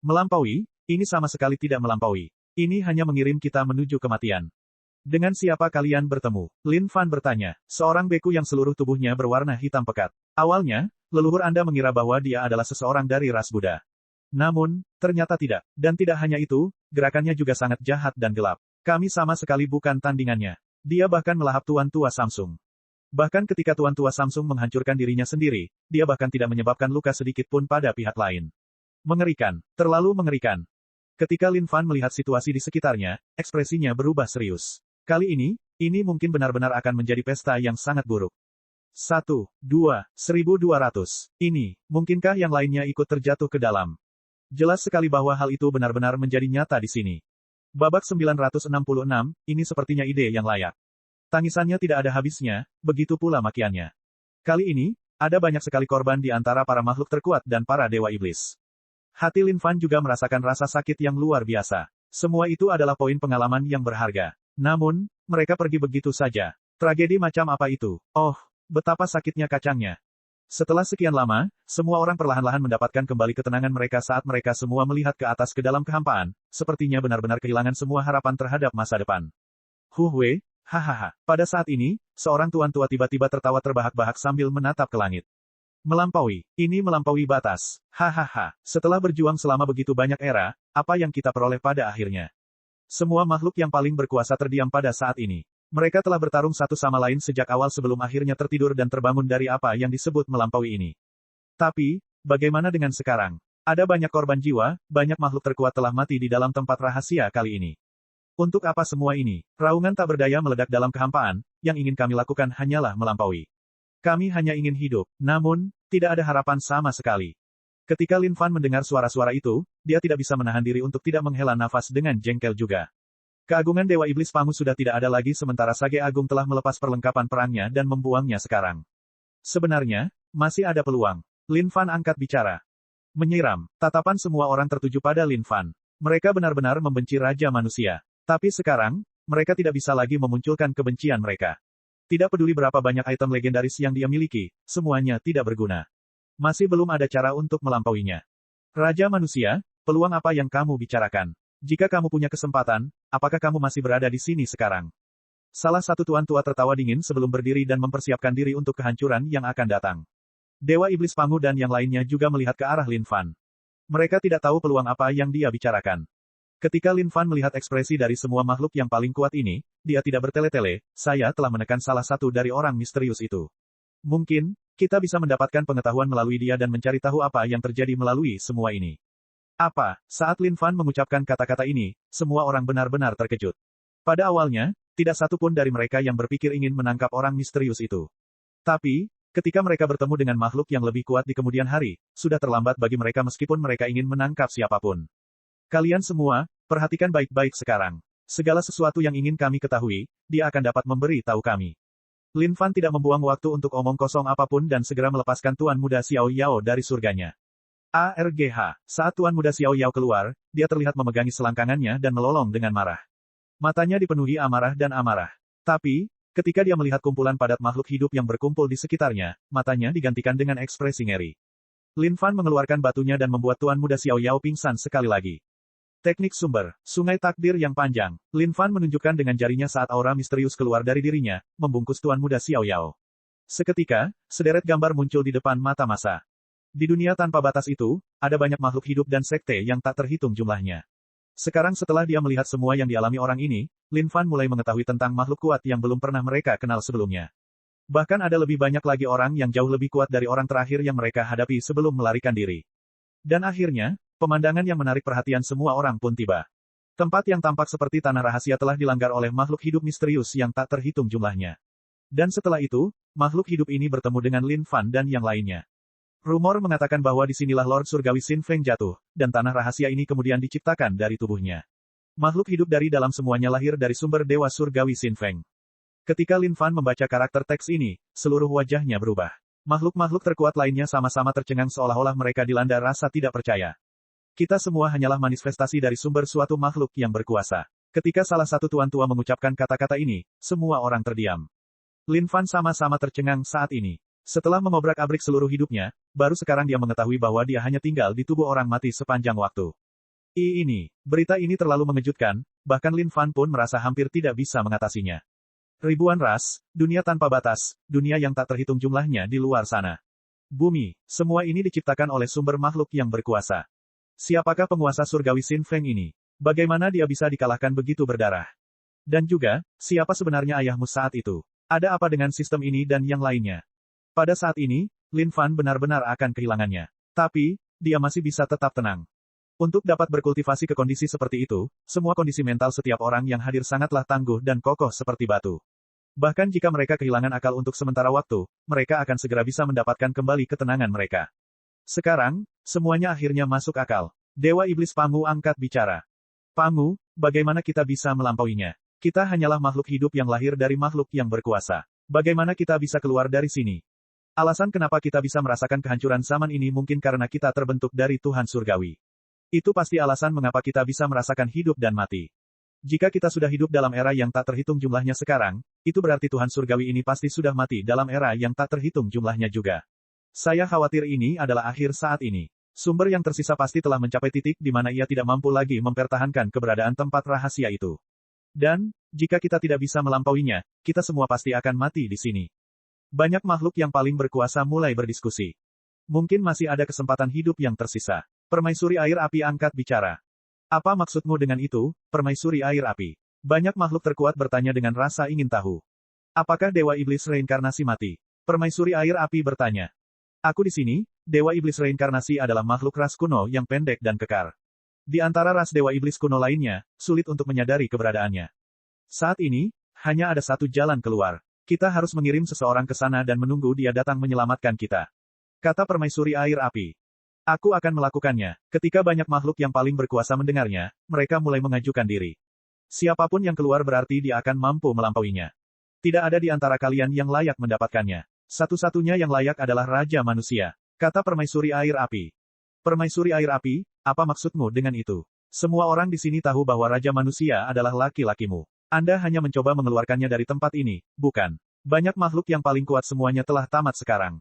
Melampaui? Ini sama sekali tidak melampaui. Ini hanya mengirim kita menuju kematian. Dengan siapa kalian bertemu? Lin Fan bertanya, seorang beku yang seluruh tubuhnya berwarna hitam pekat. Awalnya, leluhur Anda mengira bahwa dia adalah seseorang dari ras Buddha. Namun, ternyata tidak. Dan tidak hanya itu, gerakannya juga sangat jahat dan gelap. Kami sama sekali bukan tandingannya. Dia bahkan melahap Tuan Tua Samsung. Bahkan ketika Tuan Tua Samsung menghancurkan dirinya sendiri, dia bahkan tidak menyebabkan luka sedikit pun pada pihak lain. Mengerikan. Terlalu mengerikan. Ketika Lin Fan melihat situasi di sekitarnya, ekspresinya berubah serius. Kali ini mungkin benar-benar akan menjadi pesta yang sangat buruk. 1, 2, 1200. Ini, mungkinkah yang lainnya ikut terjatuh ke dalam? Jelas sekali bahwa hal itu benar-benar menjadi nyata di sini. Babak 966, ini sepertinya ide yang layak. Tangisannya tidak ada habisnya, begitu pula makiannya. Kali ini, ada banyak sekali korban di antara para makhluk terkuat dan para dewa iblis. Hati Lin Fan juga merasakan rasa sakit yang luar biasa. Semua itu adalah poin pengalaman yang berharga. Namun, mereka pergi begitu saja. Tragedi macam apa itu? Oh, betapa sakitnya kacangnya. Setelah sekian lama, semua orang perlahan-lahan mendapatkan kembali ketenangan mereka saat mereka semua melihat ke atas ke dalam kehampaan, sepertinya benar-benar kehilangan semua harapan terhadap masa depan. Huhwe, hahaha. Pada saat ini, seorang tuan tua tiba-tiba tertawa terbahak-bahak sambil menatap ke langit. Ini melampaui batas. Hahaha. Setelah berjuang selama begitu banyak era, apa yang kita peroleh pada akhirnya? Semua makhluk yang paling berkuasa terdiam pada saat ini. Mereka telah bertarung satu sama lain sejak awal sebelum akhirnya tertidur dan terbangun dari apa yang disebut melampaui ini. Tapi, bagaimana dengan sekarang? Ada banyak korban jiwa, banyak makhluk terkuat telah mati di dalam tempat rahasia kali ini. Untuk apa semua ini? Raungan tak berdaya meledak dalam kehampaan, yang ingin kami lakukan hanyalah melampaui. Kami hanya ingin hidup, namun, tidak ada harapan sama sekali. Ketika Lin Fan mendengar suara-suara itu, dia tidak bisa menahan diri untuk tidak menghela nafas dengan jengkel juga. Keagungan Dewa Iblis Pangu sudah tidak ada lagi sementara Sage Agung telah melepas perlengkapan perangnya dan membuangnya sekarang. Sebenarnya, masih ada peluang. Lin Fan angkat bicara. Menyiram, tatapan semua orang tertuju pada Lin Fan. Mereka benar-benar membenci Raja Manusia. Tapi sekarang, mereka tidak bisa lagi memunculkan kebencian mereka. Tidak peduli berapa banyak item legendaris yang dia miliki, semuanya tidak berguna. Masih belum ada cara untuk melampauinya. Raja Manusia, peluang apa yang kamu bicarakan? Jika kamu punya kesempatan, apakah kamu masih berada di sini sekarang? Salah satu tuan tua tertawa dingin sebelum berdiri dan mempersiapkan diri untuk kehancuran yang akan datang. Dewa Iblis Pangu dan yang lainnya juga melihat ke arah Lin Fan. Mereka tidak tahu peluang apa yang dia bicarakan. Ketika Lin Fan melihat ekspresi dari semua makhluk yang paling kuat ini, dia tidak bertele-tele, saya telah menekan salah satu dari orang misterius itu. Mungkin, kita bisa mendapatkan pengetahuan melalui dia dan mencari tahu apa yang terjadi melalui semua ini. Apa? Saat Lin Fan mengucapkan kata-kata ini, semua orang benar-benar terkejut. Pada awalnya, tidak satu pun dari mereka yang berpikir ingin menangkap orang misterius itu. Tapi, ketika mereka bertemu dengan makhluk yang lebih kuat di kemudian hari, sudah terlambat bagi mereka meskipun mereka ingin menangkap siapapun. Kalian semua, perhatikan baik-baik sekarang. Segala sesuatu yang ingin kami ketahui, dia akan dapat memberi tahu kami. Lin Fan tidak membuang waktu untuk omong kosong apapun dan segera melepaskan Tuan Muda Xiao Yao dari surganya. ARGH. Saat Tuan Muda Xiao Yao keluar, dia terlihat memegangi selangkangannya dan melolong dengan marah. Matanya dipenuhi amarah dan amarah. Tapi, ketika dia melihat kumpulan padat makhluk hidup yang berkumpul di sekitarnya, matanya digantikan dengan ekspresi ngeri. Lin Fan mengeluarkan batunya dan membuat Tuan Muda Xiao Yao pingsan sekali lagi. Teknik sumber, sungai takdir yang panjang. Lin Fan menunjukkan dengan jarinya saat aura misterius keluar dari dirinya, membungkus Tuan Muda Xiao Yao. Seketika, sederet gambar muncul di depan mata masa. Di dunia tanpa batas itu, ada banyak makhluk hidup dan sekte yang tak terhitung jumlahnya. Sekarang setelah dia melihat semua yang dialami orang ini, Lin Fan mulai mengetahui tentang makhluk kuat yang belum pernah mereka kenal sebelumnya. Bahkan ada lebih banyak lagi orang yang jauh lebih kuat dari orang terakhir yang mereka hadapi sebelum melarikan diri. Dan akhirnya, pemandangan yang menarik perhatian semua orang pun tiba. Tempat yang tampak seperti tanah rahasia telah dilanggar oleh makhluk hidup misterius yang tak terhitung jumlahnya. Dan setelah itu, makhluk hidup ini bertemu dengan Lin Fan dan yang lainnya. Rumor mengatakan bahwa disinilah Lord Surgawi Xin Feng jatuh, dan tanah rahasia ini kemudian diciptakan dari tubuhnya. Makhluk hidup dari dalam semuanya lahir dari sumber Dewa Surgawi Xin Feng. Ketika Lin Fan membaca karakter teks ini, seluruh wajahnya berubah. Makhluk-makhluk terkuat lainnya sama-sama tercengang seolah-olah mereka dilanda rasa tidak percaya. Kita semua hanyalah manifestasi dari sumber suatu makhluk yang berkuasa. Ketika salah satu tuan tua mengucapkan kata-kata ini, semua orang terdiam. Lin Fan sama-sama tercengang saat ini. Setelah mengobrak-abrik seluruh hidupnya, baru sekarang dia mengetahui bahwa dia hanya tinggal di tubuh orang mati sepanjang waktu. Berita ini terlalu mengejutkan, bahkan Lin Fan pun merasa hampir tidak bisa mengatasinya. Ribuan ras, dunia tanpa batas, dunia yang tak terhitung jumlahnya di luar sana. Bumi, semua ini diciptakan oleh sumber makhluk yang berkuasa. Siapakah penguasa surgawi Xin Feng ini? Bagaimana dia bisa dikalahkan begitu berdarah? Dan juga, siapa sebenarnya ayahmu saat itu? Ada apa dengan sistem ini dan yang lainnya? Pada saat ini, Lin Fan benar-benar akan kehilangannya. Tapi, dia masih bisa tetap tenang. Untuk dapat berkultivasi ke kondisi seperti itu, semua kondisi mental setiap orang yang hadir sangatlah tangguh dan kokoh seperti batu. Bahkan jika mereka kehilangan akal untuk sementara waktu, mereka akan segera bisa mendapatkan kembali ketenangan mereka. Sekarang, semuanya akhirnya masuk akal. Dewa Iblis Pangu angkat bicara. Pangu, bagaimana kita bisa melampauinya? Kita hanyalah makhluk hidup yang lahir dari makhluk yang berkuasa. Bagaimana kita bisa keluar dari sini? Alasan kenapa kita bisa merasakan kehancuran zaman ini mungkin karena kita terbentuk dari Tuhan Surgawi. Itu pasti alasan mengapa kita bisa merasakan hidup dan mati. Jika kita sudah hidup dalam era yang tak terhitung jumlahnya sekarang, itu berarti Tuhan Surgawi ini pasti sudah mati dalam era yang tak terhitung jumlahnya juga. Saya khawatir ini adalah akhir saat ini. Sumber yang tersisa pasti telah mencapai titik di mana ia tidak mampu lagi mempertahankan keberadaan tempat rahasia itu. Dan, jika kita tidak bisa melampauinya, kita semua pasti akan mati di sini. Banyak makhluk yang paling berkuasa mulai berdiskusi. Mungkin masih ada kesempatan hidup yang tersisa. Permaisuri air api angkat bicara. Apa maksudmu dengan itu, permaisuri air api? Banyak makhluk terkuat bertanya dengan rasa ingin tahu. Apakah Dewa Iblis reinkarnasi mati? Permaisuri air api bertanya. Aku di sini, Dewa Iblis reinkarnasi adalah makhluk ras kuno yang pendek dan kekar. Di antara ras Dewa Iblis kuno lainnya, sulit untuk menyadari keberadaannya. Saat ini, hanya ada satu jalan keluar. Kita harus mengirim seseorang ke sana dan menunggu dia datang menyelamatkan kita. Kata permaisuri air api. Aku akan melakukannya. Ketika banyak makhluk yang paling berkuasa mendengarnya, mereka mulai mengajukan diri. Siapapun yang keluar berarti dia akan mampu melampauinya. Tidak ada di antara kalian yang layak mendapatkannya. Satu-satunya yang layak adalah Raja Manusia. Kata permaisuri air api. Permaisuri air api, apa maksudmu dengan itu? Semua orang di sini tahu bahwa Raja Manusia adalah laki-lakimu. Anda hanya mencoba mengeluarkannya dari tempat ini, bukan? Banyak makhluk yang paling kuat semuanya telah tamat sekarang.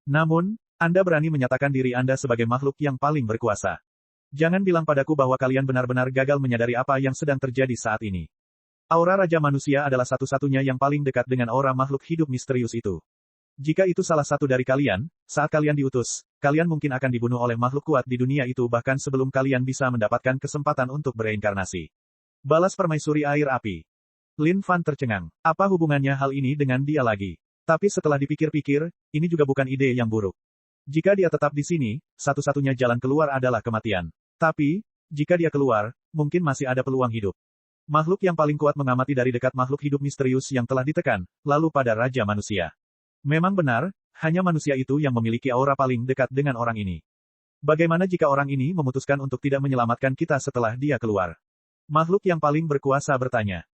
Namun, Anda berani menyatakan diri Anda sebagai makhluk yang paling berkuasa. Jangan bilang padaku bahwa kalian benar-benar gagal menyadari apa yang sedang terjadi saat ini. Aura Raja Manusia adalah satu-satunya yang paling dekat dengan aura makhluk hidup misterius itu. Jika itu salah satu dari kalian, saat kalian diutus, kalian mungkin akan dibunuh oleh makhluk kuat di dunia itu bahkan sebelum kalian bisa mendapatkan kesempatan untuk bereinkarnasi. Balas permaisuri air api. Lin Fan tercengang. Apa hubungannya hal ini dengan dia lagi? Tapi setelah dipikir-pikir, ini juga bukan ide yang buruk. Jika dia tetap di sini, satu-satunya jalan keluar adalah kematian. Tapi, jika dia keluar, mungkin masih ada peluang hidup. Makhluk yang paling kuat mengamati dari dekat makhluk hidup misterius yang telah ditekan, lalu pada Raja Manusia. Memang benar, hanya manusia itu yang memiliki aura paling dekat dengan orang ini. Bagaimana jika orang ini memutuskan untuk tidak menyelamatkan kita setelah dia keluar? Makhluk yang paling berkuasa bertanya.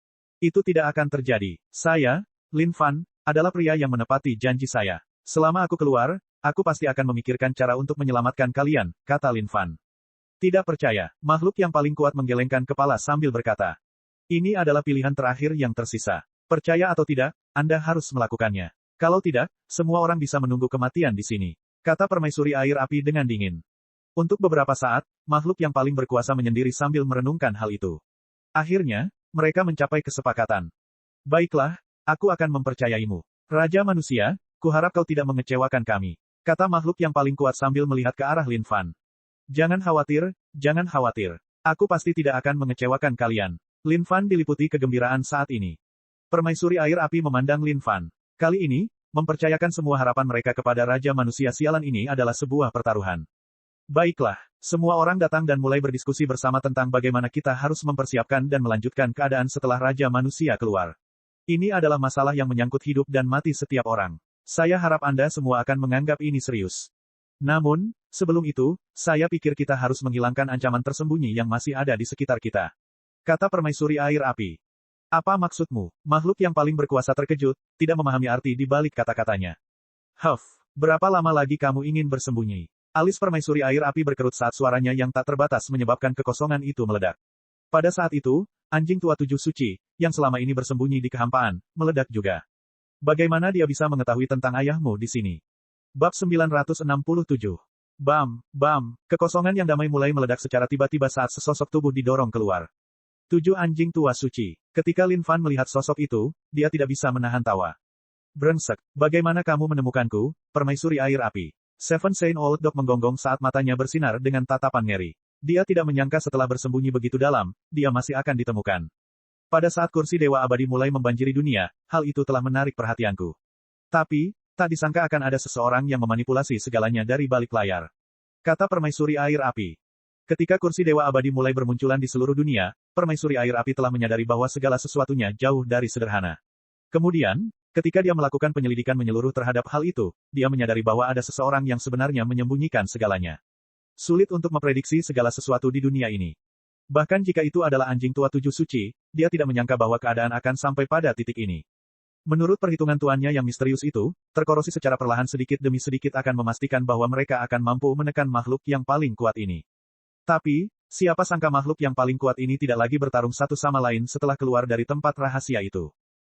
Itu tidak akan terjadi. Saya, Lin Fan, adalah pria yang menepati janji saya. Selama aku keluar, aku pasti akan memikirkan cara untuk menyelamatkan kalian, kata Lin Fan. Tidak percaya, makhluk yang paling kuat menggelengkan kepala sambil berkata. Ini adalah pilihan terakhir yang tersisa. Percaya atau tidak, Anda harus melakukannya. Kalau tidak, semua orang bisa menunggu kematian di sini. Kata permaisuri air api dengan dingin. Untuk beberapa saat, makhluk yang paling berkuasa menyendiri sambil merenungkan hal itu. Akhirnya, mereka mencapai kesepakatan. Baiklah, aku akan mempercayaimu. Raja Manusia, kuharap kau tidak mengecewakan kami. Kata makhluk yang paling kuat sambil melihat ke arah Lin Fan. Jangan khawatir, jangan khawatir. Aku pasti tidak akan mengecewakan kalian. Lin Fan diliputi kegembiraan saat ini. Permaisuri air api memandang Lin Fan. Kali ini, mempercayakan semua harapan mereka kepada Raja Manusia sialan ini adalah sebuah pertaruhan. Baiklah, semua orang datang dan mulai berdiskusi bersama tentang bagaimana kita harus mempersiapkan dan melanjutkan keadaan setelah Raja Manusia keluar. Ini adalah masalah yang menyangkut hidup dan mati setiap orang. Saya harap Anda semua akan menganggap ini serius. Namun, sebelum itu, saya pikir kita harus menghilangkan ancaman tersembunyi yang masih ada di sekitar kita. Kata permaisuri air api. Apa maksudmu? Makhluk yang paling berkuasa terkejut, tidak memahami arti di balik kata-katanya. Berapa lama lagi kamu ingin bersembunyi? Alis permaisuri air api berkerut saat suaranya yang tak terbatas menyebabkan kekosongan itu meledak. Pada saat itu, anjing tua tujuh suci, yang selama ini bersembunyi di kehampaan, meledak juga. Bagaimana dia bisa mengetahui tentang ayahmu di sini? Bab 967. Bam, kekosongan yang damai mulai meledak secara tiba-tiba saat sesosok tubuh didorong keluar. 7 anjing tua suci. Ketika Lin Fan melihat sosok itu, dia tidak bisa menahan tawa. Brengsek, bagaimana kamu menemukanku, permaisuri air api? Seven Saint Old Dog menggonggong saat matanya bersinar dengan tatapan ngeri. Dia tidak menyangka setelah bersembunyi begitu dalam, dia masih akan ditemukan. Pada saat kursi Dewa Abadi mulai membanjiri dunia, hal itu telah menarik perhatianku. Tapi, tak disangka akan ada seseorang yang memanipulasi segalanya dari balik layar. Kata permaisuri air api. Ketika kursi Dewa Abadi mulai bermunculan di seluruh dunia, permaisuri air api telah menyadari bahwa segala sesuatunya jauh dari sederhana. Kemudian, ketika dia melakukan penyelidikan menyeluruh terhadap hal itu, dia menyadari bahwa ada seseorang yang sebenarnya menyembunyikan segalanya. Sulit untuk memprediksi segala sesuatu di dunia ini. Bahkan jika itu adalah anjing tua tujuh suci, dia tidak menyangka bahwa keadaan akan sampai pada titik ini. Menurut perhitungan tuannya yang misterius itu, terkorosi secara perlahan sedikit demi sedikit akan memastikan bahwa mereka akan mampu menekan makhluk yang paling kuat ini. Tapi, siapa sangka makhluk yang paling kuat ini tidak lagi bertarung satu sama lain setelah keluar dari tempat rahasia itu.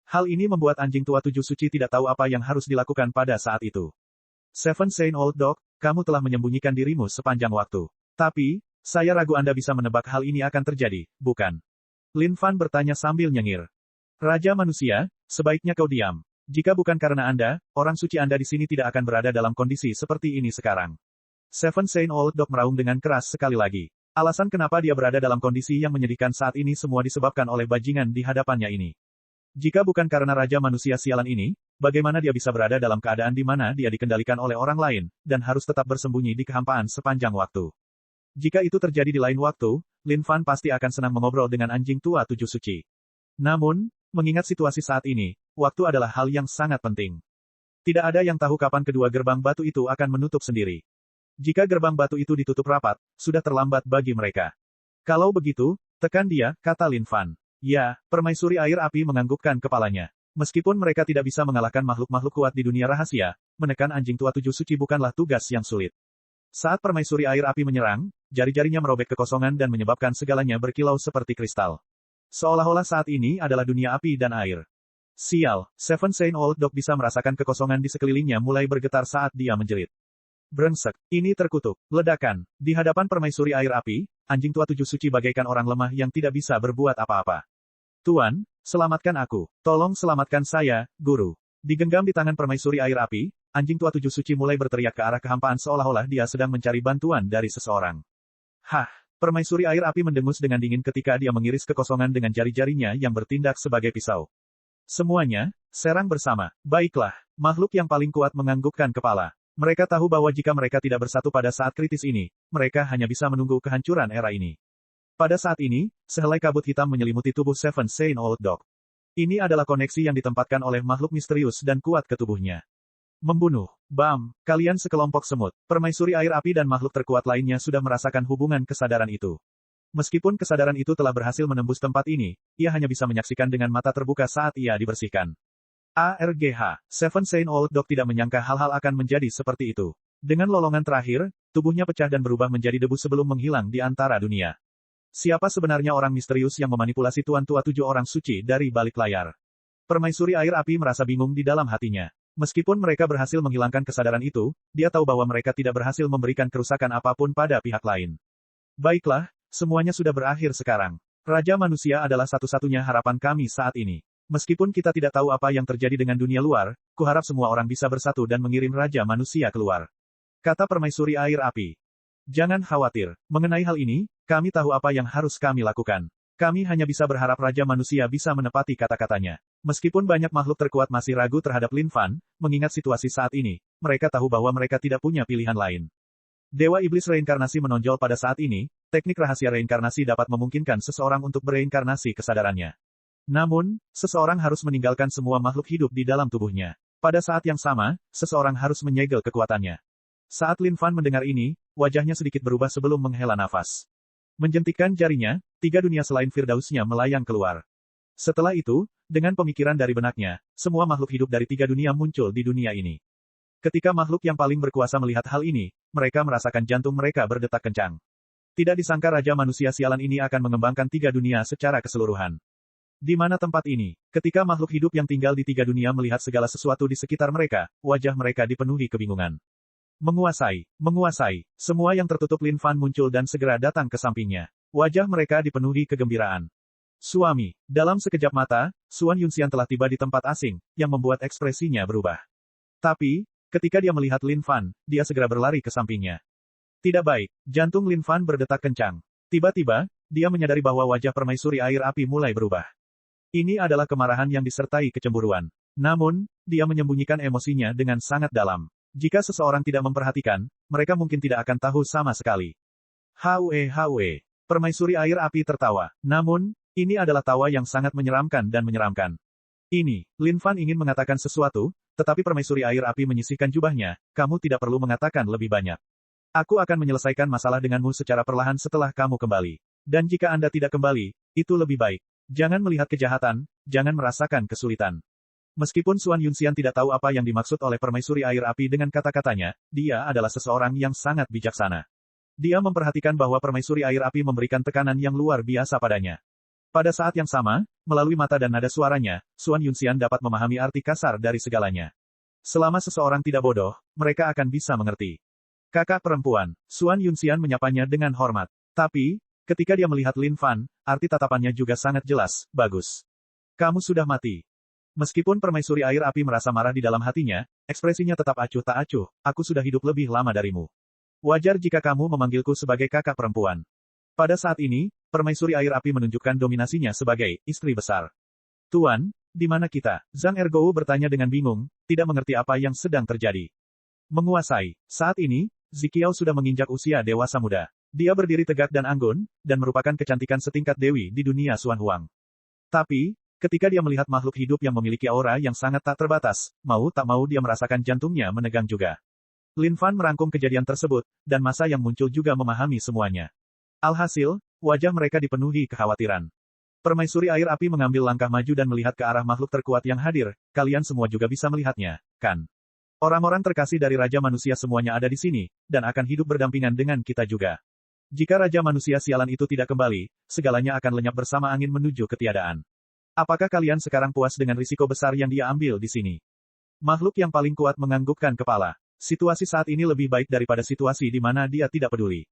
Hal ini membuat anjing tua tujuh suci tidak tahu apa yang harus dilakukan pada saat itu. Seven Saint Old Dog, kamu telah menyembunyikan dirimu sepanjang waktu. Tapi, saya ragu Anda bisa menebak hal ini akan terjadi, bukan? Lin Fan bertanya sambil nyengir. Raja manusia, sebaiknya kau diam. Jika bukan karena Anda, orang suci Anda di sini tidak akan berada dalam kondisi seperti ini sekarang. Seven Saint Old Dog meraung dengan keras sekali lagi. Alasan kenapa dia berada dalam kondisi yang menyedihkan saat ini semua disebabkan oleh bajingan di hadapannya ini. Jika bukan karena Raja Manusia sialan ini, bagaimana dia bisa berada dalam keadaan di mana dia dikendalikan oleh orang lain, dan harus tetap bersembunyi di kehampaan sepanjang waktu. Jika itu terjadi di lain waktu, Lin Fan pasti akan senang mengobrol dengan anjing tua tujuh suci. Namun, mengingat situasi saat ini, waktu adalah hal yang sangat penting. Tidak ada yang tahu kapan kedua gerbang batu itu akan menutup sendiri. Jika gerbang batu itu ditutup rapat, sudah terlambat bagi mereka. Kalau begitu, tekan dia, kata Lin Fan. Ya, permaisuri air api menganggukkan kepalanya. Meskipun mereka tidak bisa mengalahkan makhluk-makhluk kuat di dunia rahasia, menekan anjing tua tujuh suci bukanlah tugas yang sulit. Saat permaisuri air api menyerang, jari-jarinya merobek kekosongan dan menyebabkan segalanya berkilau seperti kristal. Seolah-olah saat ini adalah dunia api dan air. Sial, Seven Saint Old Dog bisa merasakan kekosongan di sekelilingnya mulai bergetar saat dia menjerit. Brengsek, ini terkutuk, ledakan. Di hadapan permaisuri air api, anjing tua tujuh suci bagaikan orang lemah yang tidak bisa berbuat apa-apa. Tuan, selamatkan aku. Tolong selamatkan saya, guru. Digenggam di tangan permaisuri air api, anjing tua tujuh suci mulai berteriak ke arah kehampaan seolah-olah dia sedang mencari bantuan dari seseorang. Hah, permaisuri air api mendengus dengan dingin ketika dia mengiris kekosongan dengan jari-jarinya yang bertindak sebagai pisau. Semuanya, serang bersama. Baiklah, makhluk yang paling kuat menganggukkan kepala. Mereka tahu bahwa jika mereka tidak bersatu pada saat kritis ini, mereka hanya bisa menunggu kehancuran era ini. Pada saat ini, sehelai kabut hitam menyelimuti tubuh Seven Saint Old Dog. Ini adalah koneksi yang ditempatkan oleh makhluk misterius dan kuat ke tubuhnya. Membunuh. Bam, kalian sekelompok semut. Permaisuri air api dan makhluk terkuat lainnya sudah merasakan hubungan kesadaran itu. Meskipun kesadaran itu telah berhasil menembus tempat ini, ia hanya bisa menyaksikan dengan mata terbuka saat ia dibersihkan. ARGH, Seven Saint Old Dog tidak menyangka hal-hal akan menjadi seperti itu. Dengan lolongan terakhir, tubuhnya pecah dan berubah menjadi debu sebelum menghilang di antara dunia. Siapa sebenarnya orang misterius yang memanipulasi tuan tua tujuh orang suci dari balik layar? Permaisuri air api merasa bingung di dalam hatinya. Meskipun mereka berhasil menghilangkan kesadaran itu, dia tahu bahwa mereka tidak berhasil memberikan kerusakan apapun pada pihak lain. Baiklah, semuanya sudah berakhir sekarang. Raja manusia adalah satu-satunya harapan kami saat ini. Meskipun kita tidak tahu apa yang terjadi dengan dunia luar, kuharap semua orang bisa bersatu dan mengirim Raja manusia keluar. Kata permaisuri air api. Jangan khawatir. Mengenai hal ini, kami tahu apa yang harus kami lakukan. Kami hanya bisa berharap Raja Manusia bisa menepati kata-katanya. Meskipun banyak makhluk terkuat masih ragu terhadap Lin Fan, mengingat situasi saat ini, mereka tahu bahwa mereka tidak punya pilihan lain. Dewa Iblis Reinkarnasi menonjol pada saat ini, teknik rahasia reinkarnasi dapat memungkinkan seseorang untuk bereinkarnasi kesadarannya. Namun, seseorang harus meninggalkan semua makhluk hidup di dalam tubuhnya. Pada saat yang sama, seseorang harus menyegel kekuatannya. Saat Lin Fan mendengar ini, wajahnya sedikit berubah sebelum menghela nafas. Menjentikkan jarinya, tiga dunia selain Firdausnya melayang keluar. Setelah itu, dengan pemikiran dari benaknya, semua makhluk hidup dari tiga dunia muncul di dunia ini. Ketika makhluk yang paling berkuasa melihat hal ini, mereka merasakan jantung mereka berdetak kencang. Tidak disangka Raja Manusia sialan ini akan mengembangkan tiga dunia secara keseluruhan. Di mana tempat ini? Ketika makhluk hidup yang tinggal di tiga dunia melihat segala sesuatu di sekitar mereka, wajah mereka dipenuhi kebingungan. Menguasai. Semua yang tertutup Lin Fan muncul dan segera datang ke sampingnya. Wajah mereka dipenuhi kegembiraan. Suami. Dalam sekejap mata, Suan Yunxian telah tiba di tempat asing, yang membuat ekspresinya berubah. Tapi, ketika dia melihat Lin Fan, dia segera berlari ke sampingnya. Tidak baik, jantung Lin Fan berdetak kencang. Tiba-tiba, dia menyadari bahwa wajah permaisuri air api mulai berubah. Ini adalah kemarahan yang disertai kecemburuan. Namun, dia menyembunyikan emosinya dengan sangat dalam. Jika seseorang tidak memperhatikan, mereka mungkin tidak akan tahu sama sekali. Hwe. Permaisuri air api tertawa. Namun, ini adalah tawa yang sangat menyeramkan dan menyeramkan. Ini, Lin Fan ingin mengatakan sesuatu, tetapi permaisuri air api menyisihkan jubahnya, kamu tidak perlu mengatakan lebih banyak. Aku akan menyelesaikan masalah denganmu secara perlahan setelah kamu kembali. Dan jika Anda tidak kembali, itu lebih baik. Jangan melihat kejahatan, jangan merasakan kesulitan. Meskipun Xuan Yunxian tidak tahu apa yang dimaksud oleh permaisuri air api dengan kata-katanya, dia adalah seseorang yang sangat bijaksana. Dia memperhatikan bahwa permaisuri air api memberikan tekanan yang luar biasa padanya. Pada saat yang sama, melalui mata dan nada suaranya, Xuan Yunxian dapat memahami arti kasar dari segalanya. Selama seseorang tidak bodoh, mereka akan bisa mengerti. Kakak perempuan, Xuan Yunxian menyapanya dengan hormat. Tapi, ketika dia melihat Lin Fan, arti tatapannya juga sangat jelas, bagus. Kamu sudah mati. Meskipun permaisuri air api merasa marah di dalam hatinya, ekspresinya tetap acuh tak acuh, aku sudah hidup lebih lama darimu. Wajar jika kamu memanggilku sebagai kakak perempuan. Pada saat ini, permaisuri air api menunjukkan dominasinya sebagai istri besar. Tuan, di mana kita? Zhang Ergou bertanya dengan bingung, tidak mengerti apa yang sedang terjadi. Menguasai. Saat ini, Ziqiao sudah menginjak usia dewasa muda. Dia berdiri tegak dan anggun, dan merupakan kecantikan setingkat dewi di dunia Xuan Huang. Tapi, ketika dia melihat makhluk hidup yang memiliki aura yang sangat tak terbatas, mau tak mau dia merasakan jantungnya menegang juga. Lin Fan merangkum kejadian tersebut, dan masa yang muncul juga memahami semuanya. Alhasil, wajah mereka dipenuhi kekhawatiran. Permaisuri air api mengambil langkah maju dan melihat ke arah makhluk terkuat yang hadir, kalian semua juga bisa melihatnya, kan? Orang-orang terkasih dari Raja Manusia semuanya ada di sini, dan akan hidup berdampingan dengan kita juga. Jika Raja Manusia sialan itu tidak kembali, segalanya akan lenyap bersama angin menuju ketiadaan. Apakah kalian sekarang puas dengan risiko besar yang dia ambil di sini? Makhluk yang paling kuat menganggukkan kepala. Situasi saat ini lebih baik daripada situasi di mana dia tidak peduli.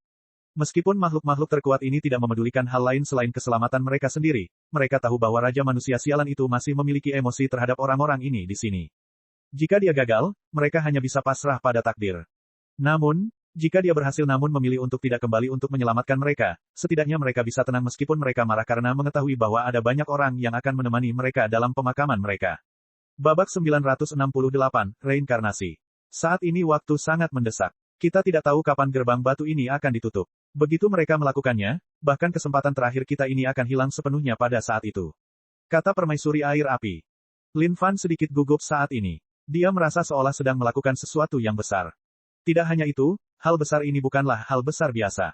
Meskipun makhluk-makhluk terkuat ini tidak memedulikan hal lain selain keselamatan mereka sendiri, mereka tahu bahwa Raja Manusia sialan itu masih memiliki emosi terhadap orang-orang ini di sini. Jika dia gagal, mereka hanya bisa pasrah pada takdir. Namun, jika dia berhasil namun memilih untuk tidak kembali untuk menyelamatkan mereka, setidaknya mereka bisa tenang meskipun mereka marah karena mengetahui bahwa ada banyak orang yang akan menemani mereka dalam pemakaman mereka. Babak 968, Reinkarnasi. Saat ini waktu sangat mendesak. Kita tidak tahu kapan gerbang batu ini akan ditutup. Begitu mereka melakukannya, bahkan kesempatan terakhir kita ini akan hilang sepenuhnya pada saat itu. Kata permaisuri air api. Lin Fan sedikit gugup saat ini. Dia merasa seolah sedang melakukan sesuatu yang besar. Tidak hanya itu, hal besar ini bukanlah hal besar biasa.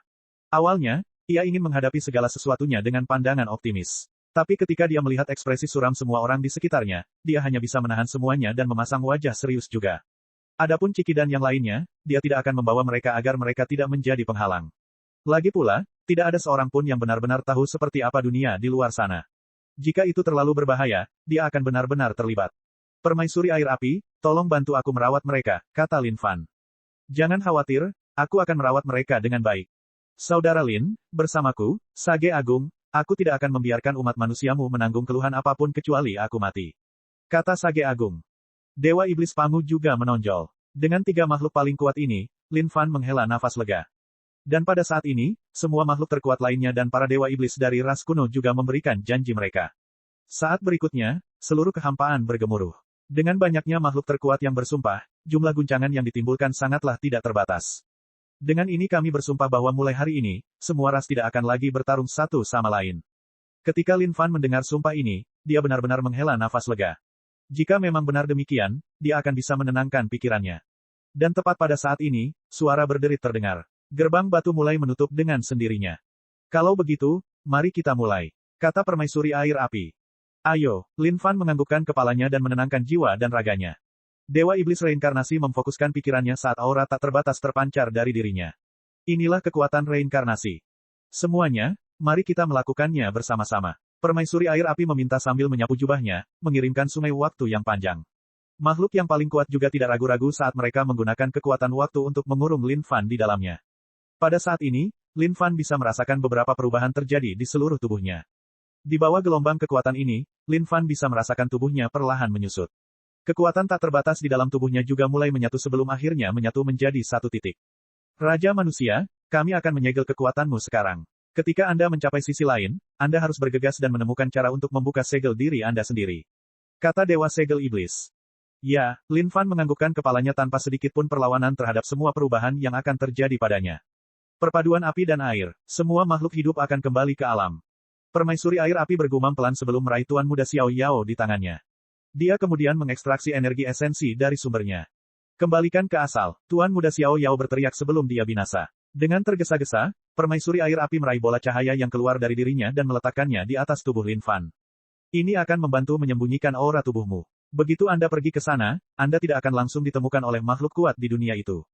Awalnya, ia ingin menghadapi segala sesuatunya dengan pandangan optimis. Tapi ketika dia melihat ekspresi suram semua orang di sekitarnya, dia hanya bisa menahan semuanya dan memasang wajah serius juga. Adapun Ciki dan yang lainnya, dia tidak akan membawa mereka agar mereka tidak menjadi penghalang. Lagi pula, tidak ada seorang pun yang benar-benar tahu seperti apa dunia di luar sana. Jika itu terlalu berbahaya, dia akan benar-benar terlibat. Permaisuri air api, tolong bantu aku merawat mereka, kata Lin Fan. Jangan khawatir, aku akan merawat mereka dengan baik. Saudara Lin, bersamaku, Sage Agung, aku tidak akan membiarkan umat manusiamu menanggung keluhan apapun kecuali aku mati. Kata Sage Agung. Dewa Iblis Pangu juga menonjol. Dengan tiga makhluk paling kuat ini, Lin Fan menghela nafas lega. Dan pada saat ini, semua makhluk terkuat lainnya dan para dewa iblis dari ras kuno juga memberikan janji mereka. Saat berikutnya, seluruh kehampaan bergemuruh. Dengan banyaknya makhluk terkuat yang bersumpah, jumlah guncangan yang ditimbulkan sangatlah tidak terbatas. Dengan ini kami bersumpah bahwa mulai hari ini, semua ras tidak akan lagi bertarung satu sama lain. Ketika Lin Fan mendengar sumpah ini, dia benar-benar menghela nafas lega. Jika memang benar demikian, dia akan bisa menenangkan pikirannya. Dan tepat pada saat ini, suara berderit terdengar. Gerbang batu mulai menutup dengan sendirinya. Kalau begitu, mari kita mulai, kata permaisuri air api. Ayo, Lin Fan menganggukkan kepalanya dan menenangkan jiwa dan raganya. Dewa Iblis Reinkarnasi memfokuskan pikirannya saat aura tak terbatas terpancar dari dirinya. Inilah kekuatan reinkarnasi. Semuanya, mari kita melakukannya bersama-sama. Permaisuri air api meminta sambil menyapu jubahnya, mengirimkan sungai waktu yang panjang. Makhluk yang paling kuat juga tidak ragu-ragu saat mereka menggunakan kekuatan waktu untuk mengurung Lin Fan di dalamnya. Pada saat ini, Lin Fan bisa merasakan beberapa perubahan terjadi di seluruh tubuhnya. Di bawah gelombang kekuatan ini, Lin Fan bisa merasakan tubuhnya perlahan menyusut. Kekuatan tak terbatas di dalam tubuhnya juga mulai menyatu sebelum akhirnya menyatu menjadi satu titik. Raja Manusia, kami akan menyegel kekuatanmu sekarang. Ketika Anda mencapai sisi lain, Anda harus bergegas dan menemukan cara untuk membuka segel diri Anda sendiri. Kata Dewa Segel Iblis. Ya, Lin Fan menganggukkan kepalanya tanpa sedikit pun perlawanan terhadap semua perubahan yang akan terjadi padanya. Perpaduan api dan air, semua makhluk hidup akan kembali ke alam. Permaisuri air api bergumam pelan sebelum meraih Tuan Muda Xiao Yao di tangannya. Dia kemudian mengekstraksi energi esensi dari sumbernya. Kembalikan ke asal, Tuan Muda Xiao Yao berteriak sebelum dia binasa. Dengan tergesa-gesa, permaisuri air api meraih bola cahaya yang keluar dari dirinya dan meletakkannya di atas tubuh Lin Fan. Ini akan membantu menyembunyikan aura tubuhmu. Begitu Anda pergi ke sana, Anda tidak akan langsung ditemukan oleh makhluk kuat di dunia itu.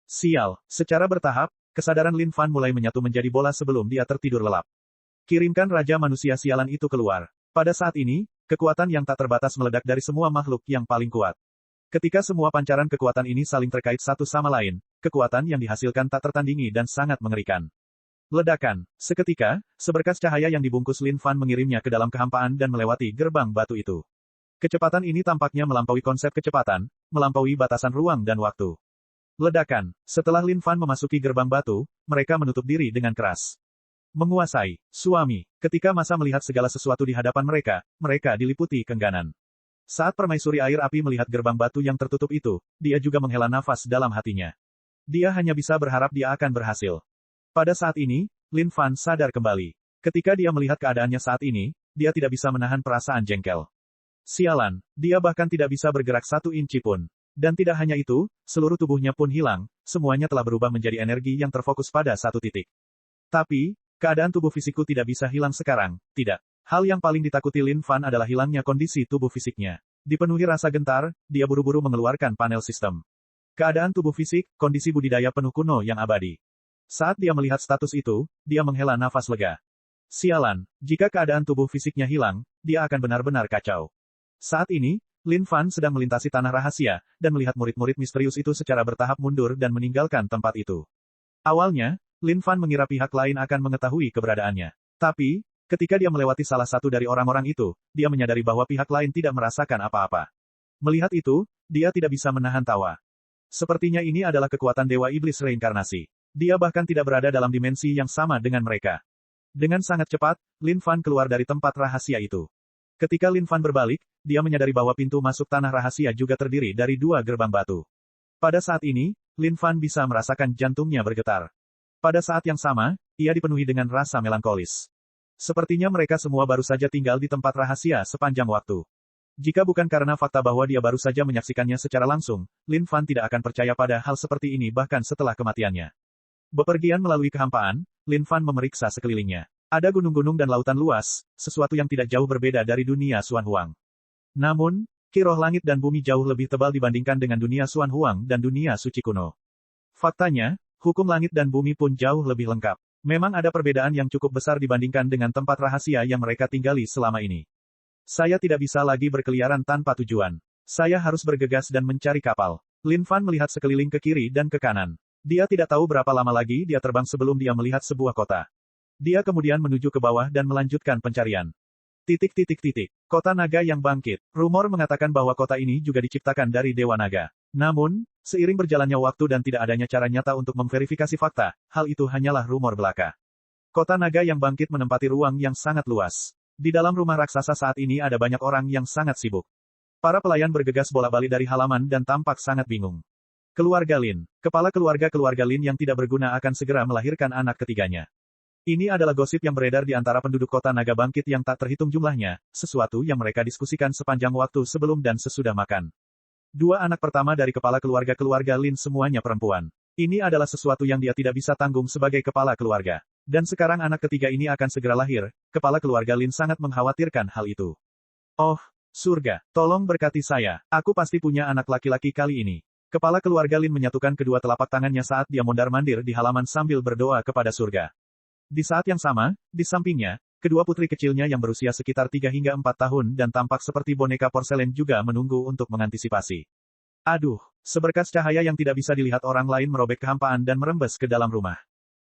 Sial, secara bertahap, kesadaran Lin Fan mulai menyatu menjadi bola sebelum dia tertidur lelap. Kirimkan Raja Manusia Sialan itu keluar. Pada saat ini, kekuatan yang tak terbatas meledak dari semua makhluk yang paling kuat. Ketika semua pancaran kekuatan ini saling terkait satu sama lain, kekuatan yang dihasilkan tak tertandingi dan sangat mengerikan. Ledakan. Seketika, seberkas cahaya yang dibungkus Lin Fan mengirimnya ke dalam kehampaan dan melewati gerbang batu itu. Kecepatan ini tampaknya melampaui konsep kecepatan, melampaui batasan ruang dan waktu. Ledakan. Setelah Lin Fan memasuki gerbang batu, mereka menutup diri dengan keras. Menguasai. Suami. Ketika masa melihat segala sesuatu di hadapan mereka, mereka diliputi kengganan. Saat permaisuri air api melihat gerbang batu yang tertutup itu, dia juga menghela nafas dalam hatinya. Dia hanya bisa berharap dia akan berhasil. Pada saat ini, Lin Fan sadar kembali. Ketika dia melihat keadaannya saat ini, dia tidak bisa menahan perasaan jengkel. Sialan, dia bahkan tidak bisa bergerak 1 inci pun. Dan tidak hanya itu, seluruh tubuhnya pun hilang, semuanya telah berubah menjadi energi yang terfokus pada satu titik. Tapi, keadaan tubuh fisikku tidak bisa hilang sekarang, tidak. Hal yang paling ditakuti Lin Fan adalah hilangnya kondisi tubuh fisiknya. Dipenuhi rasa gentar, dia buru-buru mengeluarkan panel sistem. Keadaan tubuh fisik, kondisi budidaya penuh kuno yang abadi. Saat dia melihat status itu, dia menghela nafas lega. Sialan, jika keadaan tubuh fisiknya hilang, dia akan benar-benar kacau. Saat ini, Lin Fan sedang melintasi tanah rahasia, dan melihat murid-murid misterius itu secara bertahap mundur dan meninggalkan tempat itu. Awalnya, Lin Fan mengira pihak lain akan mengetahui keberadaannya. Tapi, ketika dia melewati salah satu dari orang-orang itu, dia menyadari bahwa pihak lain tidak merasakan apa-apa. Melihat itu, dia tidak bisa menahan tawa. Sepertinya ini adalah kekuatan Dewa Iblis reinkarnasi. Dia bahkan tidak berada dalam dimensi yang sama dengan mereka. Dengan sangat cepat, Lin Fan keluar dari tempat rahasia itu. Ketika Lin Fan berbalik, dia menyadari bahwa pintu masuk tanah rahasia juga terdiri dari 2 gerbang batu. Pada saat ini, Lin Fan bisa merasakan jantungnya bergetar. Pada saat yang sama, ia dipenuhi dengan rasa melankolis. Sepertinya mereka semua baru saja tinggal di tempat rahasia sepanjang waktu. Jika bukan karena fakta bahwa dia baru saja menyaksikannya secara langsung, Lin Fan tidak akan percaya pada hal seperti ini bahkan setelah kematiannya. Bepergian melalui kehampaan, Lin Fan memeriksa sekelilingnya. Ada gunung-gunung dan lautan luas, sesuatu yang tidak jauh berbeda dari dunia Xuan Huang. Namun, kiroh langit dan bumi jauh lebih tebal dibandingkan dengan dunia Xuan Huang dan dunia suci kuno. Faktanya, hukum langit dan bumi pun jauh lebih lengkap. Memang ada perbedaan yang cukup besar dibandingkan dengan tempat rahasia yang mereka tinggali selama ini. Saya tidak bisa lagi berkeliaran tanpa tujuan. Saya harus bergegas dan mencari kapal. Lin Fan melihat sekeliling ke kiri dan ke kanan. Dia tidak tahu berapa lama lagi dia terbang sebelum dia melihat sebuah kota. Dia kemudian menuju ke bawah dan melanjutkan pencarian. Kota naga yang bangkit. Rumor mengatakan bahwa kota ini juga diciptakan dari Dewa Naga. Namun, seiring berjalannya waktu dan tidak adanya cara nyata untuk memverifikasi fakta, hal itu hanyalah rumor belaka. Kota naga yang bangkit menempati ruang yang sangat luas. Di dalam rumah raksasa saat ini ada banyak orang yang sangat sibuk. Para pelayan bergegas bolak-balik dari halaman dan tampak sangat bingung. Keluarga Lin. Kepala keluarga Lin yang tidak berguna akan segera melahirkan anak ketiganya. Ini adalah gosip yang beredar di antara penduduk kota naga bangkit yang tak terhitung jumlahnya, sesuatu yang mereka diskusikan sepanjang waktu sebelum dan sesudah makan. 2 anak pertama dari kepala keluarga Lin semuanya perempuan. Ini adalah sesuatu yang dia tidak bisa tanggung sebagai kepala keluarga. Dan sekarang anak ketiga ini akan segera lahir, kepala keluarga Lin sangat mengkhawatirkan hal itu. Oh, surga, tolong berkati saya, aku pasti punya anak laki-laki kali ini. Kepala keluarga Lin menyatukan kedua telapak tangannya saat dia mondar-mandir di halaman sambil berdoa kepada surga. Di saat yang sama, di sampingnya, kedua putri kecilnya yang berusia sekitar 3 hingga 4 tahun dan tampak seperti boneka porselen juga menunggu untuk mengantisipasi. Aduh, seberkas cahaya yang tidak bisa dilihat orang lain merobek kehampaan dan merembes ke dalam rumah.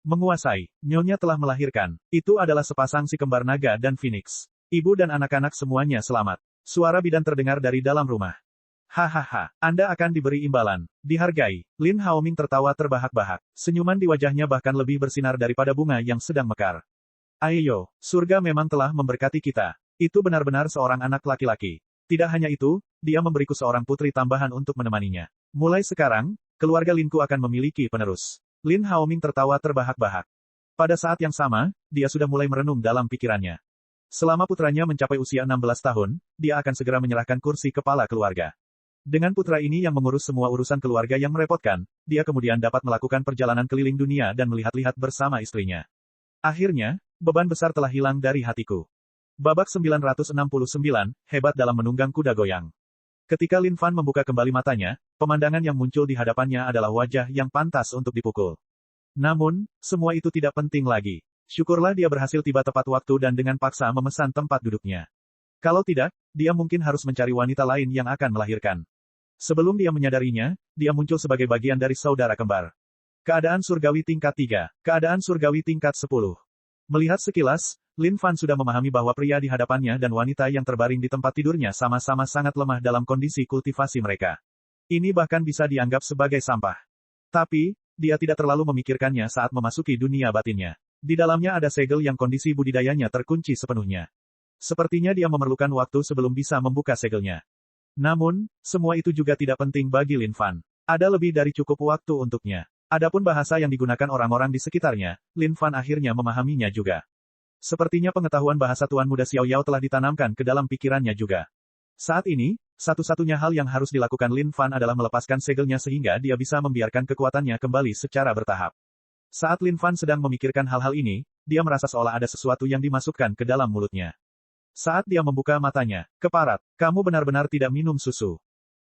Menguasai, nyonya telah melahirkan. Itu adalah sepasang si kembar naga dan Phoenix. Ibu dan anak-anak semuanya selamat. Suara bidan terdengar dari dalam rumah. Hahaha, Anda akan diberi imbalan. Dihargai. Lin Haoming tertawa terbahak-bahak. Senyuman di wajahnya bahkan lebih bersinar daripada bunga yang sedang mekar. Ayo, surga memang telah memberkati kita. Itu benar-benar seorang anak laki-laki. Tidak hanya itu, dia memberiku seorang putri tambahan untuk menemaninya. Mulai sekarang, keluarga Linku akan memiliki penerus. Lin Haoming tertawa terbahak-bahak. Pada saat yang sama, dia sudah mulai merenung dalam pikirannya. Selama putranya mencapai usia 16 tahun, dia akan segera menyerahkan kursi kepala keluarga. Dengan putra ini yang mengurus semua urusan keluarga yang merepotkan, dia kemudian dapat melakukan perjalanan keliling dunia dan melihat-lihat bersama istrinya. Akhirnya, beban besar telah hilang dari hatiku. Babak 969, hebat dalam menunggang kuda goyang. Ketika Lin Fan membuka kembali matanya, pemandangan yang muncul di hadapannya adalah wajah yang pantas untuk dipukul. Namun, semua itu tidak penting lagi. Syukurlah dia berhasil tiba tepat waktu dan dengan paksa memesan tempat duduknya. Kalau tidak, dia mungkin harus mencari wanita lain yang akan melahirkan. Sebelum dia menyadarinya, dia muncul sebagai bagian dari saudara kembar. Keadaan surgawi tingkat 3, keadaan surgawi tingkat 10. Melihat sekilas, Lin Fan sudah memahami bahwa pria di hadapannya dan wanita yang terbaring di tempat tidurnya sama-sama sangat lemah dalam kondisi kultivasi mereka. Ini bahkan bisa dianggap sebagai sampah. Tapi, dia tidak terlalu memikirkannya saat memasuki dunia batinnya. Di dalamnya ada segel yang kondisi budidayanya terkunci sepenuhnya. Sepertinya dia memerlukan waktu sebelum bisa membuka segelnya. Namun, semua itu juga tidak penting bagi Lin Fan. Ada lebih dari cukup waktu untuknya. Adapun bahasa yang digunakan orang-orang di sekitarnya, Lin Fan akhirnya memahaminya juga. Sepertinya pengetahuan bahasa Tuan Muda Xiao Yao telah ditanamkan ke dalam pikirannya juga. Saat ini, satu-satunya hal yang harus dilakukan Lin Fan adalah melepaskan segelnya sehingga dia bisa membiarkan kekuatannya kembali secara bertahap. Saat Lin Fan sedang memikirkan hal-hal ini, dia merasa seolah ada sesuatu yang dimasukkan ke dalam mulutnya. Saat dia membuka matanya, keparat, kamu benar-benar tidak minum susu.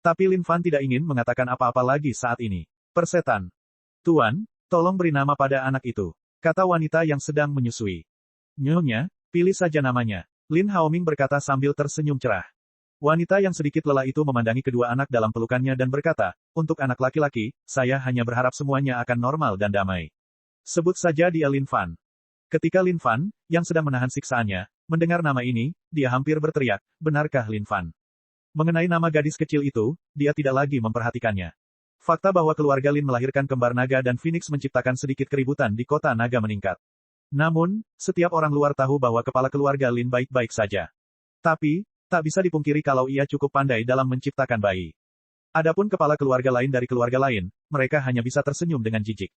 Tapi Lin Fan tidak ingin mengatakan apa-apa lagi saat ini. Persetan. Tuan, tolong beri nama pada anak itu, kata wanita yang sedang menyusui. Nyonya, pilih saja namanya, Lin Haoming berkata sambil tersenyum cerah. Wanita yang sedikit lelah itu memandangi kedua anak dalam pelukannya dan berkata, untuk anak laki-laki, saya hanya berharap semuanya akan normal dan damai. Sebut saja dia Lin Fan. Ketika Lin Fan, yang sedang menahan siksaannya, mendengar nama ini, dia hampir berteriak, benarkah Lin Fan? Mengenai nama gadis kecil itu, dia tidak lagi memperhatikannya. Fakta bahwa keluarga Lin melahirkan kembar naga dan Phoenix menciptakan sedikit keributan di kota naga meningkat. Namun, setiap orang luar tahu bahwa kepala keluarga Lin baik-baik saja. Tapi, tak bisa dipungkiri kalau ia cukup pandai dalam menciptakan bayi. Adapun kepala keluarga lain dari keluarga lain, mereka hanya bisa tersenyum dengan jijik.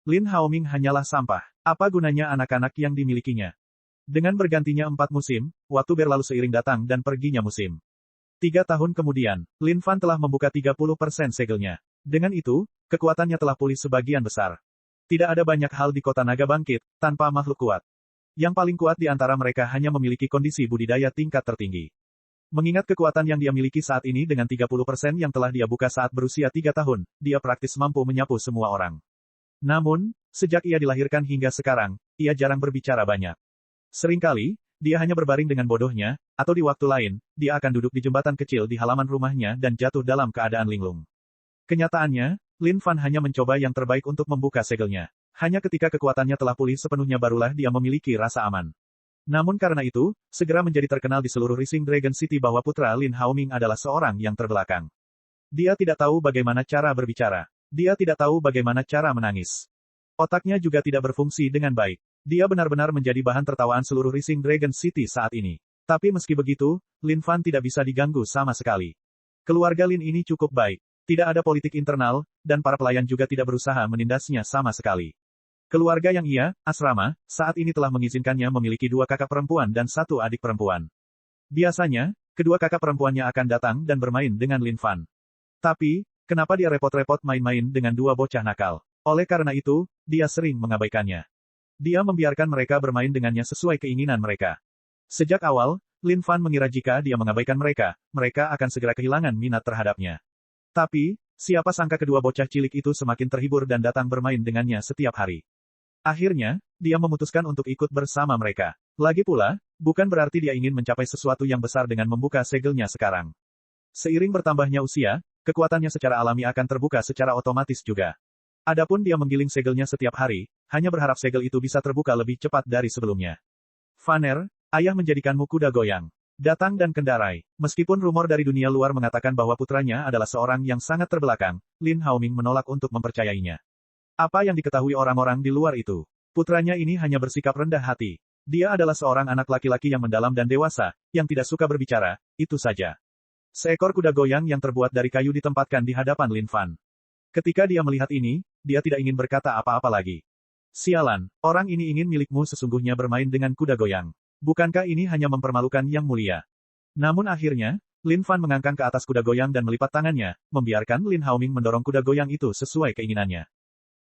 Lin Haoming hanyalah sampah. Apa gunanya anak-anak yang dimilikinya? Dengan bergantinya 4 musim, waktu berlalu seiring datang dan perginya musim. 3 tahun kemudian, Lin Fan telah membuka 30% segelnya. Dengan itu, kekuatannya telah pulih sebagian besar. Tidak ada banyak hal di kota naga bangkit, tanpa makhluk kuat. Yang paling kuat di antara mereka hanya memiliki kondisi budidaya tingkat tertinggi. Mengingat kekuatan yang dia miliki saat ini dengan 30% yang telah dia buka saat berusia 3 tahun, dia praktis mampu menyapu semua orang. Namun, sejak ia dilahirkan hingga sekarang, ia jarang berbicara banyak. Seringkali, dia hanya berbaring dengan bodohnya, atau di waktu lain, dia akan duduk di jembatan kecil di halaman rumahnya dan jatuh dalam keadaan linglung. Kenyataannya, Lin Fan hanya mencoba yang terbaik untuk membuka segelnya. Hanya ketika kekuatannya telah pulih sepenuhnya barulah dia memiliki rasa aman. Namun karena itu, segera menjadi terkenal di seluruh Rising Dragon City bahwa putra Lin Haoming adalah seorang yang terbelakang. Dia tidak tahu bagaimana cara berbicara. Dia tidak tahu bagaimana cara menangis. Otaknya juga tidak berfungsi dengan baik. Dia benar-benar menjadi bahan tertawaan seluruh Rising Dragon City saat ini. Tapi meski begitu, Lin Fan tidak bisa diganggu sama sekali. Keluarga Lin ini cukup baik. Tidak ada politik internal, dan para pelayan juga tidak berusaha menindasnya sama sekali. Keluarga yang ia, asrama, saat ini telah mengizinkannya memiliki 2 kakak perempuan dan 1 adik perempuan. Biasanya, kedua kakak perempuannya akan datang dan bermain dengan Lin Fan. Tapi, kenapa dia repot-repot main-main dengan 2 bocah nakal? Oleh karena itu, dia sering mengabaikannya. Dia membiarkan mereka bermain dengannya sesuai keinginan mereka. Sejak awal, Lin Fan mengira jika dia mengabaikan mereka, mereka akan segera kehilangan minat terhadapnya. Tapi, siapa sangka kedua bocah cilik itu semakin terhibur dan datang bermain dengannya setiap hari. Akhirnya, dia memutuskan untuk ikut bersama mereka. Lagi pula, bukan berarti dia ingin mencapai sesuatu yang besar dengan membuka segelnya sekarang. Seiring bertambahnya usia, kekuatannya secara alami akan terbuka secara otomatis juga. Adapun dia menggiling segelnya setiap hari, hanya berharap segel itu bisa terbuka lebih cepat dari sebelumnya. Vaner, ayah menjadikanmu kuda goyang. Datang dan kendarai. Meskipun rumor dari dunia luar mengatakan bahwa putranya adalah seorang yang sangat terbelakang, Lin Haoming menolak untuk mempercayainya. Apa yang diketahui orang-orang di luar itu? Putranya ini hanya bersikap rendah hati. Dia adalah seorang anak laki-laki yang mendalam dan dewasa, yang tidak suka berbicara, itu saja. Seekor kuda goyang yang terbuat dari kayu ditempatkan di hadapan Lin Fan. Ketika dia melihat ini, dia tidak ingin berkata apa-apa lagi. Sialan, orang ini ingin milikmu sesungguhnya bermain dengan kuda goyang. Bukankah ini hanya mempermalukan Yang Mulia? Namun akhirnya, Lin Fan mengangkang ke atas kuda goyang dan melipat tangannya, membiarkan Lin Haoming mendorong kuda goyang itu sesuai keinginannya.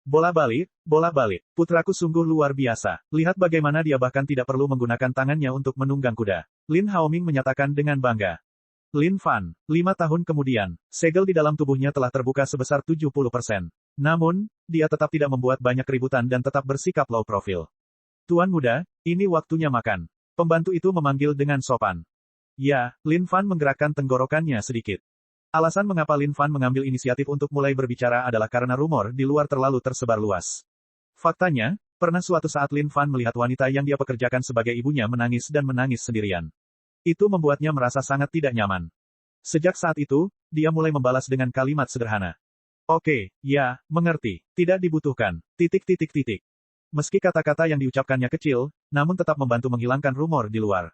Bola balik, bola balik. Putraku sungguh luar biasa. Lihat bagaimana dia bahkan tidak perlu menggunakan tangannya untuk menunggang kuda. Lin Haoming menyatakan dengan bangga. Lin Fan, 5 tahun kemudian, segel di dalam tubuhnya telah terbuka sebesar 70%. Namun, dia tetap tidak membuat banyak keributan dan tetap bersikap low profile. Tuan muda, ini waktunya makan. Pembantu itu memanggil dengan sopan. Ya, Lin Fan menggerakkan tenggorokannya sedikit. Alasan mengapa Lin Fan mengambil inisiatif untuk mulai berbicara adalah karena rumor di luar terlalu tersebar luas. Faktanya, pernah suatu saat Lin Fan melihat wanita yang dia pekerjakan sebagai ibunya menangis dan menangis sendirian. Itu membuatnya merasa sangat tidak nyaman. Sejak saat itu, dia mulai membalas dengan kalimat sederhana. Oke, ya, mengerti. Tidak dibutuhkan. ... Meski kata-kata yang diucapkannya kecil, namun tetap membantu menghilangkan rumor di luar.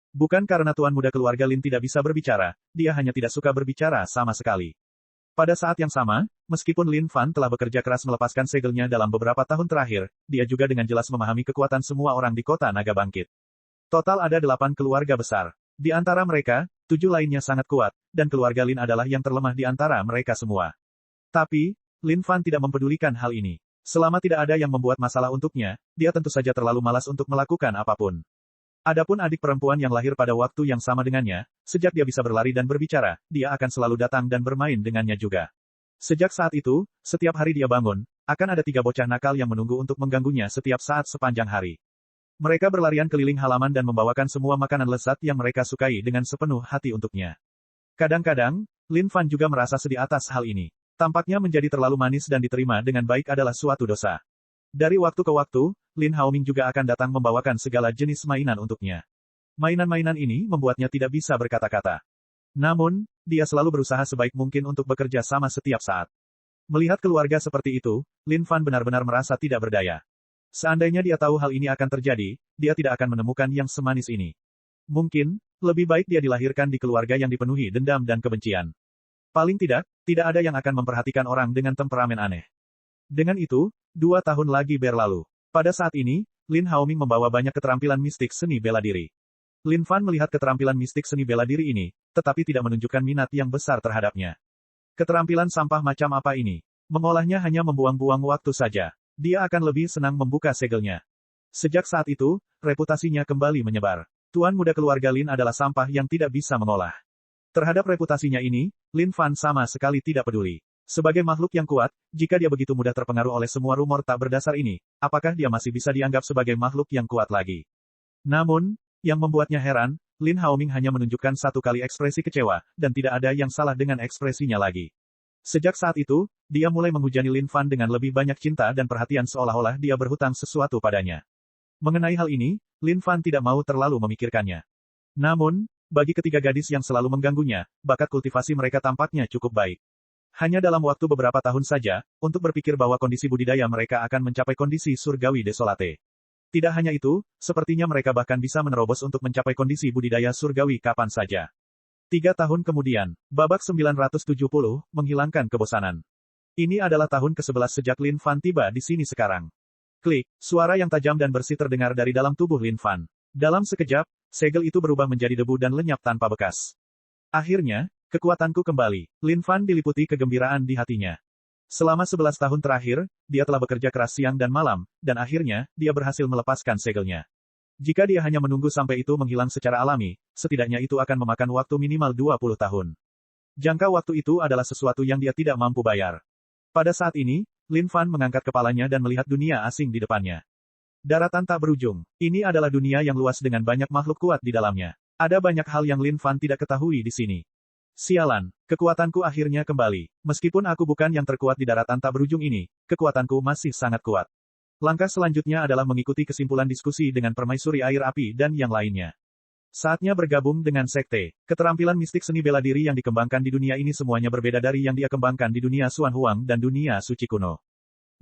Bukan karena tuan muda keluarga Lin tidak bisa berbicara, dia hanya tidak suka berbicara sama sekali. Pada saat yang sama, meskipun Lin Fan telah bekerja keras melepaskan segelnya dalam beberapa tahun terakhir, dia juga dengan jelas memahami kekuatan semua orang di kota Naga Bangkit. Total ada 8 keluarga besar. Di antara mereka, 7 lainnya sangat kuat, dan keluarga Lin adalah yang terlemah di antara mereka semua. Tapi, Lin Fan tidak mempedulikan hal ini. Selama tidak ada yang membuat masalah untuknya, dia tentu saja terlalu malas untuk melakukan apapun. Adapun adik perempuan yang lahir pada waktu yang sama dengannya, sejak dia bisa berlari dan berbicara, dia akan selalu datang dan bermain dengannya juga. Sejak saat itu, setiap hari dia bangun, akan ada 3 bocah nakal yang menunggu untuk mengganggunya setiap saat sepanjang hari. Mereka berlarian keliling halaman dan membawakan semua makanan lezat yang mereka sukai dengan sepenuh hati untuknya. Kadang-kadang, Lin Fan juga merasa sedih atas hal ini. Tampaknya menjadi terlalu manis dan diterima dengan baik adalah suatu dosa. Dari waktu ke waktu, Lin Haoming juga akan datang membawakan segala jenis mainan untuknya. Mainan-mainan ini membuatnya tidak bisa berkata-kata. Namun, dia selalu berusaha sebaik mungkin untuk bekerja sama setiap saat. Melihat keluarga seperti itu, Lin Fan benar-benar merasa tidak berdaya. Seandainya dia tahu hal ini akan terjadi, dia tidak akan menemukan yang semanis ini. Mungkin, lebih baik dia dilahirkan di keluarga yang dipenuhi dendam dan kebencian. Paling tidak, tidak ada yang akan memperhatikan orang dengan temperamen aneh. Dengan itu, 2 tahun lagi berlalu. Pada saat ini, Lin Haoming membawa banyak keterampilan mistik seni bela diri. Lin Fan melihat keterampilan mistik seni bela diri ini, tetapi tidak menunjukkan minat yang besar terhadapnya. Keterampilan sampah macam apa ini? Mengolahnya hanya membuang-buang waktu saja. Dia akan lebih senang membuka segelnya. Sejak saat itu, reputasinya kembali menyebar. Tuan muda keluarga Lin adalah sampah yang tidak bisa mengolah. Terhadap reputasinya ini, Lin Fan sama sekali tidak peduli. Sebagai makhluk yang kuat, jika dia begitu mudah terpengaruh oleh semua rumor tak berdasar ini, apakah dia masih bisa dianggap sebagai makhluk yang kuat lagi? Namun, yang membuatnya heran, Lin Haoming hanya menunjukkan 1 kali ekspresi kecewa, dan tidak ada yang salah dengan ekspresinya lagi. Sejak saat itu, dia mulai menghujani Lin Fan dengan lebih banyak cinta dan perhatian seolah-olah dia berhutang sesuatu padanya. Mengenai hal ini, Lin Fan tidak mau terlalu memikirkannya. Namun, bagi ketiga gadis yang selalu mengganggunya, bakat kultivasi mereka tampaknya cukup baik. Hanya dalam waktu beberapa tahun saja, untuk berpikir bahwa kondisi budidaya mereka akan mencapai kondisi surgawi desolate. Tidak hanya itu, sepertinya mereka bahkan bisa menerobos untuk mencapai kondisi budidaya surgawi kapan saja. 3 tahun kemudian, babak 970, menghilangkan kebosanan. Ini adalah tahun ke-11 sejak Lin Fan tiba di sini sekarang. Klik, suara yang tajam dan bersih terdengar dari dalam tubuh Lin Fan. Dalam sekejap, segel itu berubah menjadi debu dan lenyap tanpa bekas. Akhirnya, kekuatanku kembali. Lin Fan diliputi kegembiraan di hatinya. Selama 11 tahun terakhir, dia telah bekerja keras siang dan malam, dan akhirnya, dia berhasil melepaskan segelnya. Jika dia hanya menunggu sampai itu menghilang secara alami, setidaknya itu akan memakan waktu minimal 20 tahun. Jangka waktu itu adalah sesuatu yang dia tidak mampu bayar. Pada saat ini, Lin Fan mengangkat kepalanya dan melihat dunia asing di depannya. Daratan tak berujung. Ini adalah dunia yang luas dengan banyak makhluk kuat di dalamnya. Ada banyak hal yang Lin Fan tidak ketahui di sini. Sialan, kekuatanku akhirnya kembali. Meskipun aku bukan yang terkuat di daratan tak berujung ini, kekuatanku masih sangat kuat. Langkah selanjutnya adalah mengikuti kesimpulan diskusi dengan permaisuri air api dan yang lainnya. Saatnya bergabung dengan sekte. Keterampilan mistik seni bela diri yang dikembangkan di dunia ini semuanya berbeda dari yang dia kembangkan di dunia Xuan Huang dan dunia suci kuno.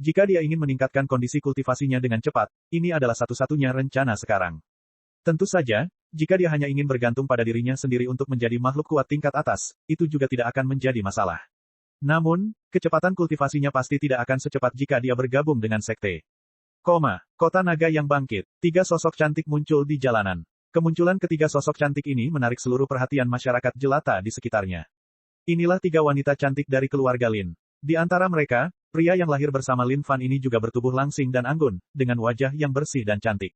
Jika dia ingin meningkatkan kondisi kultivasinya dengan cepat, ini adalah satu-satunya rencana sekarang. Tentu saja, jika dia hanya ingin bergantung pada dirinya sendiri untuk menjadi makhluk kuat tingkat atas, itu juga tidak akan menjadi masalah. Namun, kecepatan kultivasinya pasti tidak akan secepat jika dia bergabung dengan sekte. Kota naga yang bangkit. 3 sosok cantik muncul di jalanan. Kemunculan ketiga sosok cantik ini menarik seluruh perhatian masyarakat jelata di sekitarnya. Inilah tiga wanita cantik dari keluarga Lin. Di antara mereka, pria yang lahir bersama Lin Fan ini juga bertubuh langsing dan anggun, dengan wajah yang bersih dan cantik.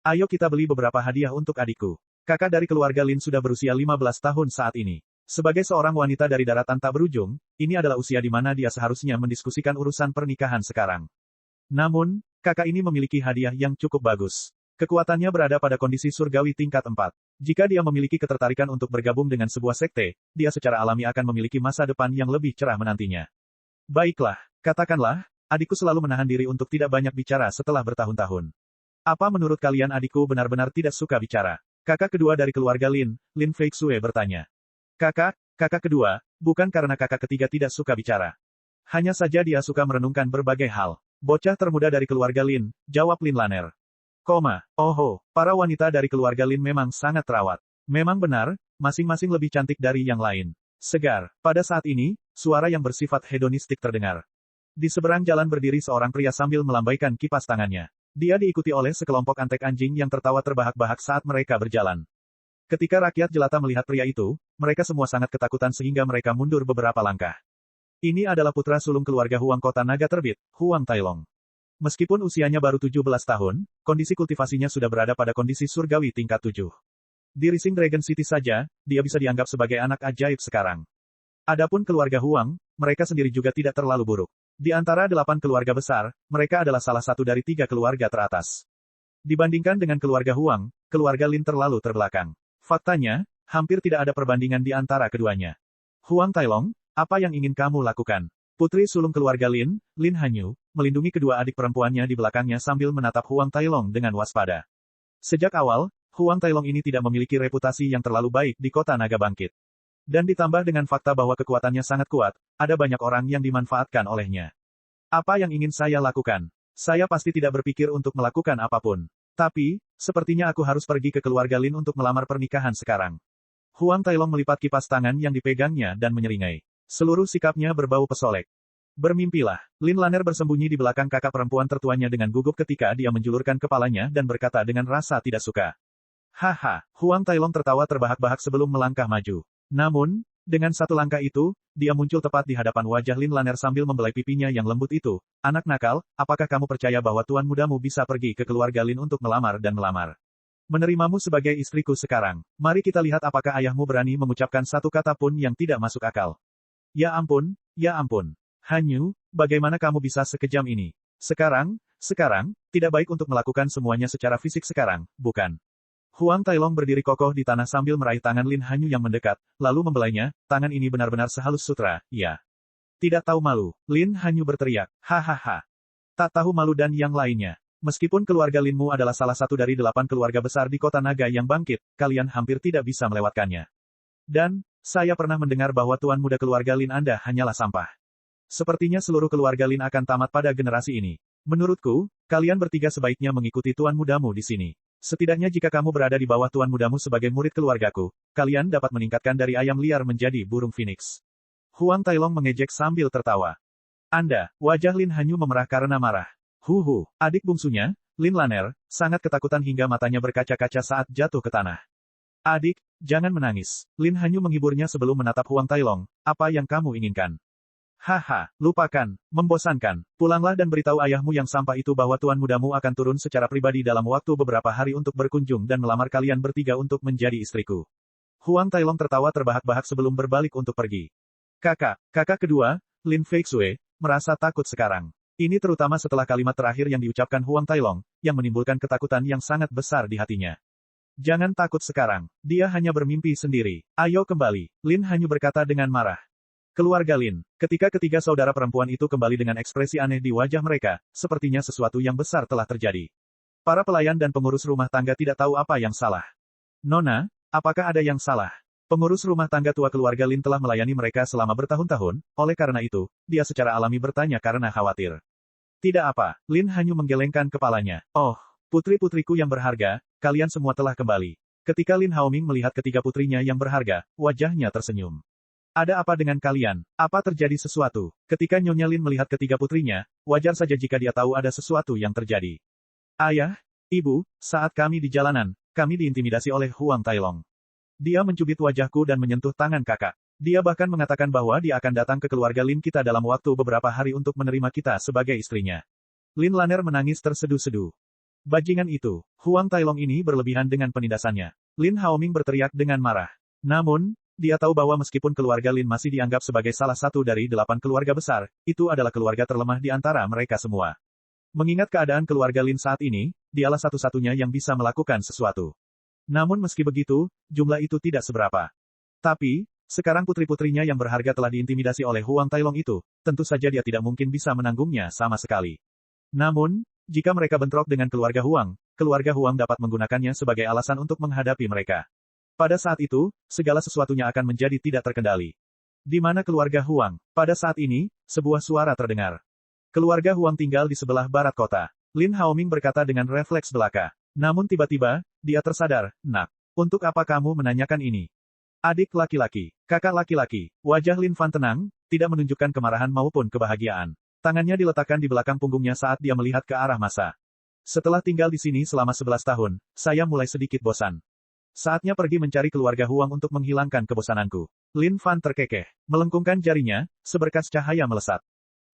Ayo kita beli beberapa hadiah untuk adikku. Kakak dari keluarga Lin sudah berusia 15 tahun saat ini. Sebagai seorang wanita dari daratan tak berujung, ini adalah usia di mana dia seharusnya mendiskusikan urusan pernikahan sekarang. Namun, kakak ini memiliki hadiah yang cukup bagus. Kekuatannya berada pada kondisi surgawi tingkat 4. Jika dia memiliki ketertarikan untuk bergabung dengan sebuah sekte, dia secara alami akan memiliki masa depan yang lebih cerah menantinya. Baiklah, katakanlah, adikku selalu menahan diri untuk tidak banyak bicara setelah bertahun-tahun. Apa menurut kalian adikku benar-benar tidak suka bicara? Kakak kedua dari keluarga Lin, Lin Feixue bertanya. Kakak kedua, bukan karena kakak ketiga tidak suka bicara. Hanya saja dia suka merenungkan berbagai hal. Bocah termuda dari keluarga Lin, jawab Lin Laner. Para wanita dari keluarga Lin memang sangat terawat. Memang benar, masing-masing lebih cantik dari yang lain. Segar, pada saat ini, suara yang bersifat hedonistik terdengar. Di seberang jalan berdiri seorang pria sambil melambaikan kipas tangannya. Dia diikuti oleh sekelompok antek anjing yang tertawa terbahak-bahak saat mereka berjalan. Ketika rakyat jelata melihat pria itu, mereka semua sangat ketakutan sehingga mereka mundur beberapa langkah. Ini adalah putra sulung keluarga Huang Kota Naga Terbit, Huang Tailong. Meskipun usianya baru 17 tahun, kondisi kultivasinya sudah berada pada kondisi surgawi tingkat 7. Di Rising Dragon City saja, dia bisa dianggap sebagai anak ajaib sekarang. Adapun keluarga Huang, mereka sendiri juga tidak terlalu buruk. Di antara 8 keluarga besar, mereka adalah salah satu dari 3 keluarga teratas. Dibandingkan dengan keluarga Huang, keluarga Lin terlalu terbelakang. Faktanya, hampir tidak ada perbandingan di antara keduanya. Huang Tailong, apa yang ingin kamu lakukan? Putri sulung keluarga Lin, Lin Hanyu, melindungi kedua adik perempuannya di belakangnya sambil menatap Huang Tailong dengan waspada. Sejak awal, Huang Tailong ini tidak memiliki reputasi yang terlalu baik di kota naga bangkit. Dan ditambah dengan fakta bahwa kekuatannya sangat kuat, ada banyak orang yang dimanfaatkan olehnya. Apa yang ingin saya lakukan? Saya pasti tidak berpikir untuk melakukan apapun. Tapi, sepertinya aku harus pergi ke keluarga Lin untuk melamar pernikahan sekarang. Huang Tailong melipat kipas tangan yang dipegangnya dan menyeringai. Seluruh sikapnya berbau pesolek. Bermimpilah, Lin Laner bersembunyi di belakang kakak perempuan tertuanya dengan gugup ketika dia menjulurkan kepalanya dan berkata dengan rasa tidak suka. Haha, Huang Tailong tertawa terbahak-bahak sebelum melangkah maju. Namun, dengan satu langkah itu, dia muncul tepat di hadapan wajah Lin Laner sambil membelai pipinya yang lembut itu. Anak nakal, apakah kamu percaya bahwa tuan mudamu bisa pergi ke keluarga Lin untuk melamar dan melamar? Menerimamu sebagai istriku sekarang. Mari kita lihat apakah ayahmu berani mengucapkan satu kata pun yang tidak masuk akal. Ya ampun, Hanyu, bagaimana kamu bisa sekejam ini? Sekarang, tidak baik untuk melakukan semuanya secara fisik sekarang, bukan? Huang Tailong berdiri kokoh di tanah sambil meraih tangan Lin Hanyu yang mendekat, lalu membelainya, tangan ini benar-benar sehalus sutra, ya. Tidak tahu malu, Lin Hanyu berteriak, hahaha. Tak tahu malu dan yang lainnya. Meskipun keluarga Linmu adalah salah satu dari 8 keluarga besar di kota naga yang bangkit, kalian hampir tidak bisa melewatkannya. Dan, saya pernah mendengar bahwa tuan muda keluarga Lin Anda hanyalah sampah. Sepertinya seluruh keluarga Lin akan tamat pada generasi ini. Menurutku, kalian bertiga sebaiknya mengikuti tuan mudamu di sini. Setidaknya jika kamu berada di bawah tuan mudamu sebagai murid keluargaku, kalian dapat meningkatkan dari ayam liar menjadi burung phoenix. Huang Tailong mengejek sambil tertawa. Wajah Lin Hanyu memerah karena marah. Adik bungsunya, Lin Laner, sangat ketakutan hingga matanya berkaca-kaca saat jatuh ke tanah. Adik, jangan menangis. Lin Hanyu menghiburnya sebelum menatap Huang Tailong. Apa yang kamu inginkan? Haha, lupakan, membosankan. Pulanglah dan beritahu ayahmu yang sampah itu bahwa tuan mudamu akan turun secara pribadi dalam waktu beberapa hari untuk berkunjung dan melamar kalian bertiga untuk menjadi istriku. Huang Tailong tertawa terbahak-bahak sebelum berbalik untuk pergi. Kakak kedua, Lin Feixue, merasa takut sekarang. Ini terutama setelah kalimat terakhir yang diucapkan Huang Tailong, yang menimbulkan ketakutan yang sangat besar di hatinya. Jangan takut sekarang, dia hanya bermimpi sendiri. Ayo kembali, Lin Hanyu berkata dengan marah. Keluarga Lin, ketika ketiga saudara perempuan itu kembali dengan ekspresi aneh di wajah mereka, sepertinya sesuatu yang besar telah terjadi. Para pelayan dan pengurus rumah tangga tidak tahu apa yang salah. Nona, apakah ada yang salah? Pengurus rumah tangga tua keluarga Lin telah melayani mereka selama bertahun-tahun, oleh karena itu, dia secara alami bertanya karena khawatir. Tidak apa, Lin Hanyu menggelengkan kepalanya. Oh, putri-putriku yang berharga, kalian semua telah kembali. Ketika Lin Haoming melihat ketiga putrinya yang berharga, wajahnya tersenyum. Ada apa dengan kalian? Apa terjadi sesuatu? Ketika Nyonya Lin melihat ketiga putrinya, wajar saja jika dia tahu ada sesuatu yang terjadi. Ayah, Ibu, saat kami di jalanan, kami diintimidasi oleh Huang Tailong. Dia mencubit wajahku dan menyentuh tangan kakak. Dia bahkan mengatakan bahwa dia akan datang ke keluarga Lin kita dalam waktu beberapa hari untuk menerima kita sebagai istrinya. Lin Lanner menangis terseduh-seduh. Bajingan itu, Huang Tailong ini berlebihan dengan penindasannya. Lin Haoming berteriak dengan marah. Namun, dia tahu bahwa meskipun keluarga Lin masih dianggap sebagai salah satu dari 8 keluarga besar, itu adalah keluarga terlemah di antara mereka semua. Mengingat keadaan keluarga Lin saat ini, dialah satu-satunya yang bisa melakukan sesuatu. Namun meski begitu, jumlah itu tidak seberapa. Tapi, sekarang putri-putrinya yang berharga telah diintimidasi oleh Huang Tailong itu, tentu saja dia tidak mungkin bisa menanggungnya sama sekali. Namun, jika mereka bentrok dengan keluarga Huang dapat menggunakannya sebagai alasan untuk menghadapi mereka. Pada saat itu, segala sesuatunya akan menjadi tidak terkendali. Di mana keluarga Huang? Pada saat ini, sebuah suara terdengar. Keluarga Huang tinggal di sebelah barat kota. Lin Haoming berkata dengan refleks belaka. Namun tiba-tiba, dia tersadar, "Nak, untuk apa kamu menanyakan ini?" Adik laki-laki, kakak laki-laki, wajah Lin Fan tenang, tidak menunjukkan kemarahan maupun kebahagiaan. Tangannya diletakkan di belakang punggungnya saat dia melihat ke arah masa. Setelah tinggal di sini selama 11 tahun, saya mulai sedikit bosan. Saatnya pergi mencari keluarga Huang untuk menghilangkan kebosananku. Lin Fan terkekeh, melengkungkan jarinya, seberkas cahaya melesat.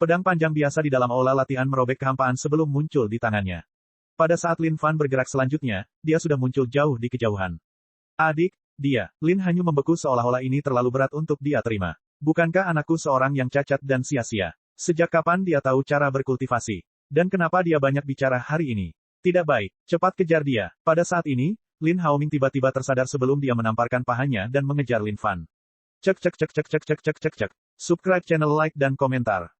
Pedang panjang biasa di dalam aula latihan merobek kehampaan sebelum muncul di tangannya. Pada saat Lin Fan bergerak selanjutnya, dia sudah muncul jauh di kejauhan. Adik, Lin Hanyu membeku seolah-olah ini terlalu berat untuk dia terima. Bukankah anakku seorang yang cacat dan sia-sia? Sejak kapan dia tahu cara berkultivasi? Dan kenapa dia banyak bicara hari ini? Tidak baik, cepat kejar dia. Pada saat ini, Lin Haoming tiba-tiba tersadar sebelum dia menamparkan pahanya dan mengejar Lin Fan. Cek. Subscribe channel, like dan komentar.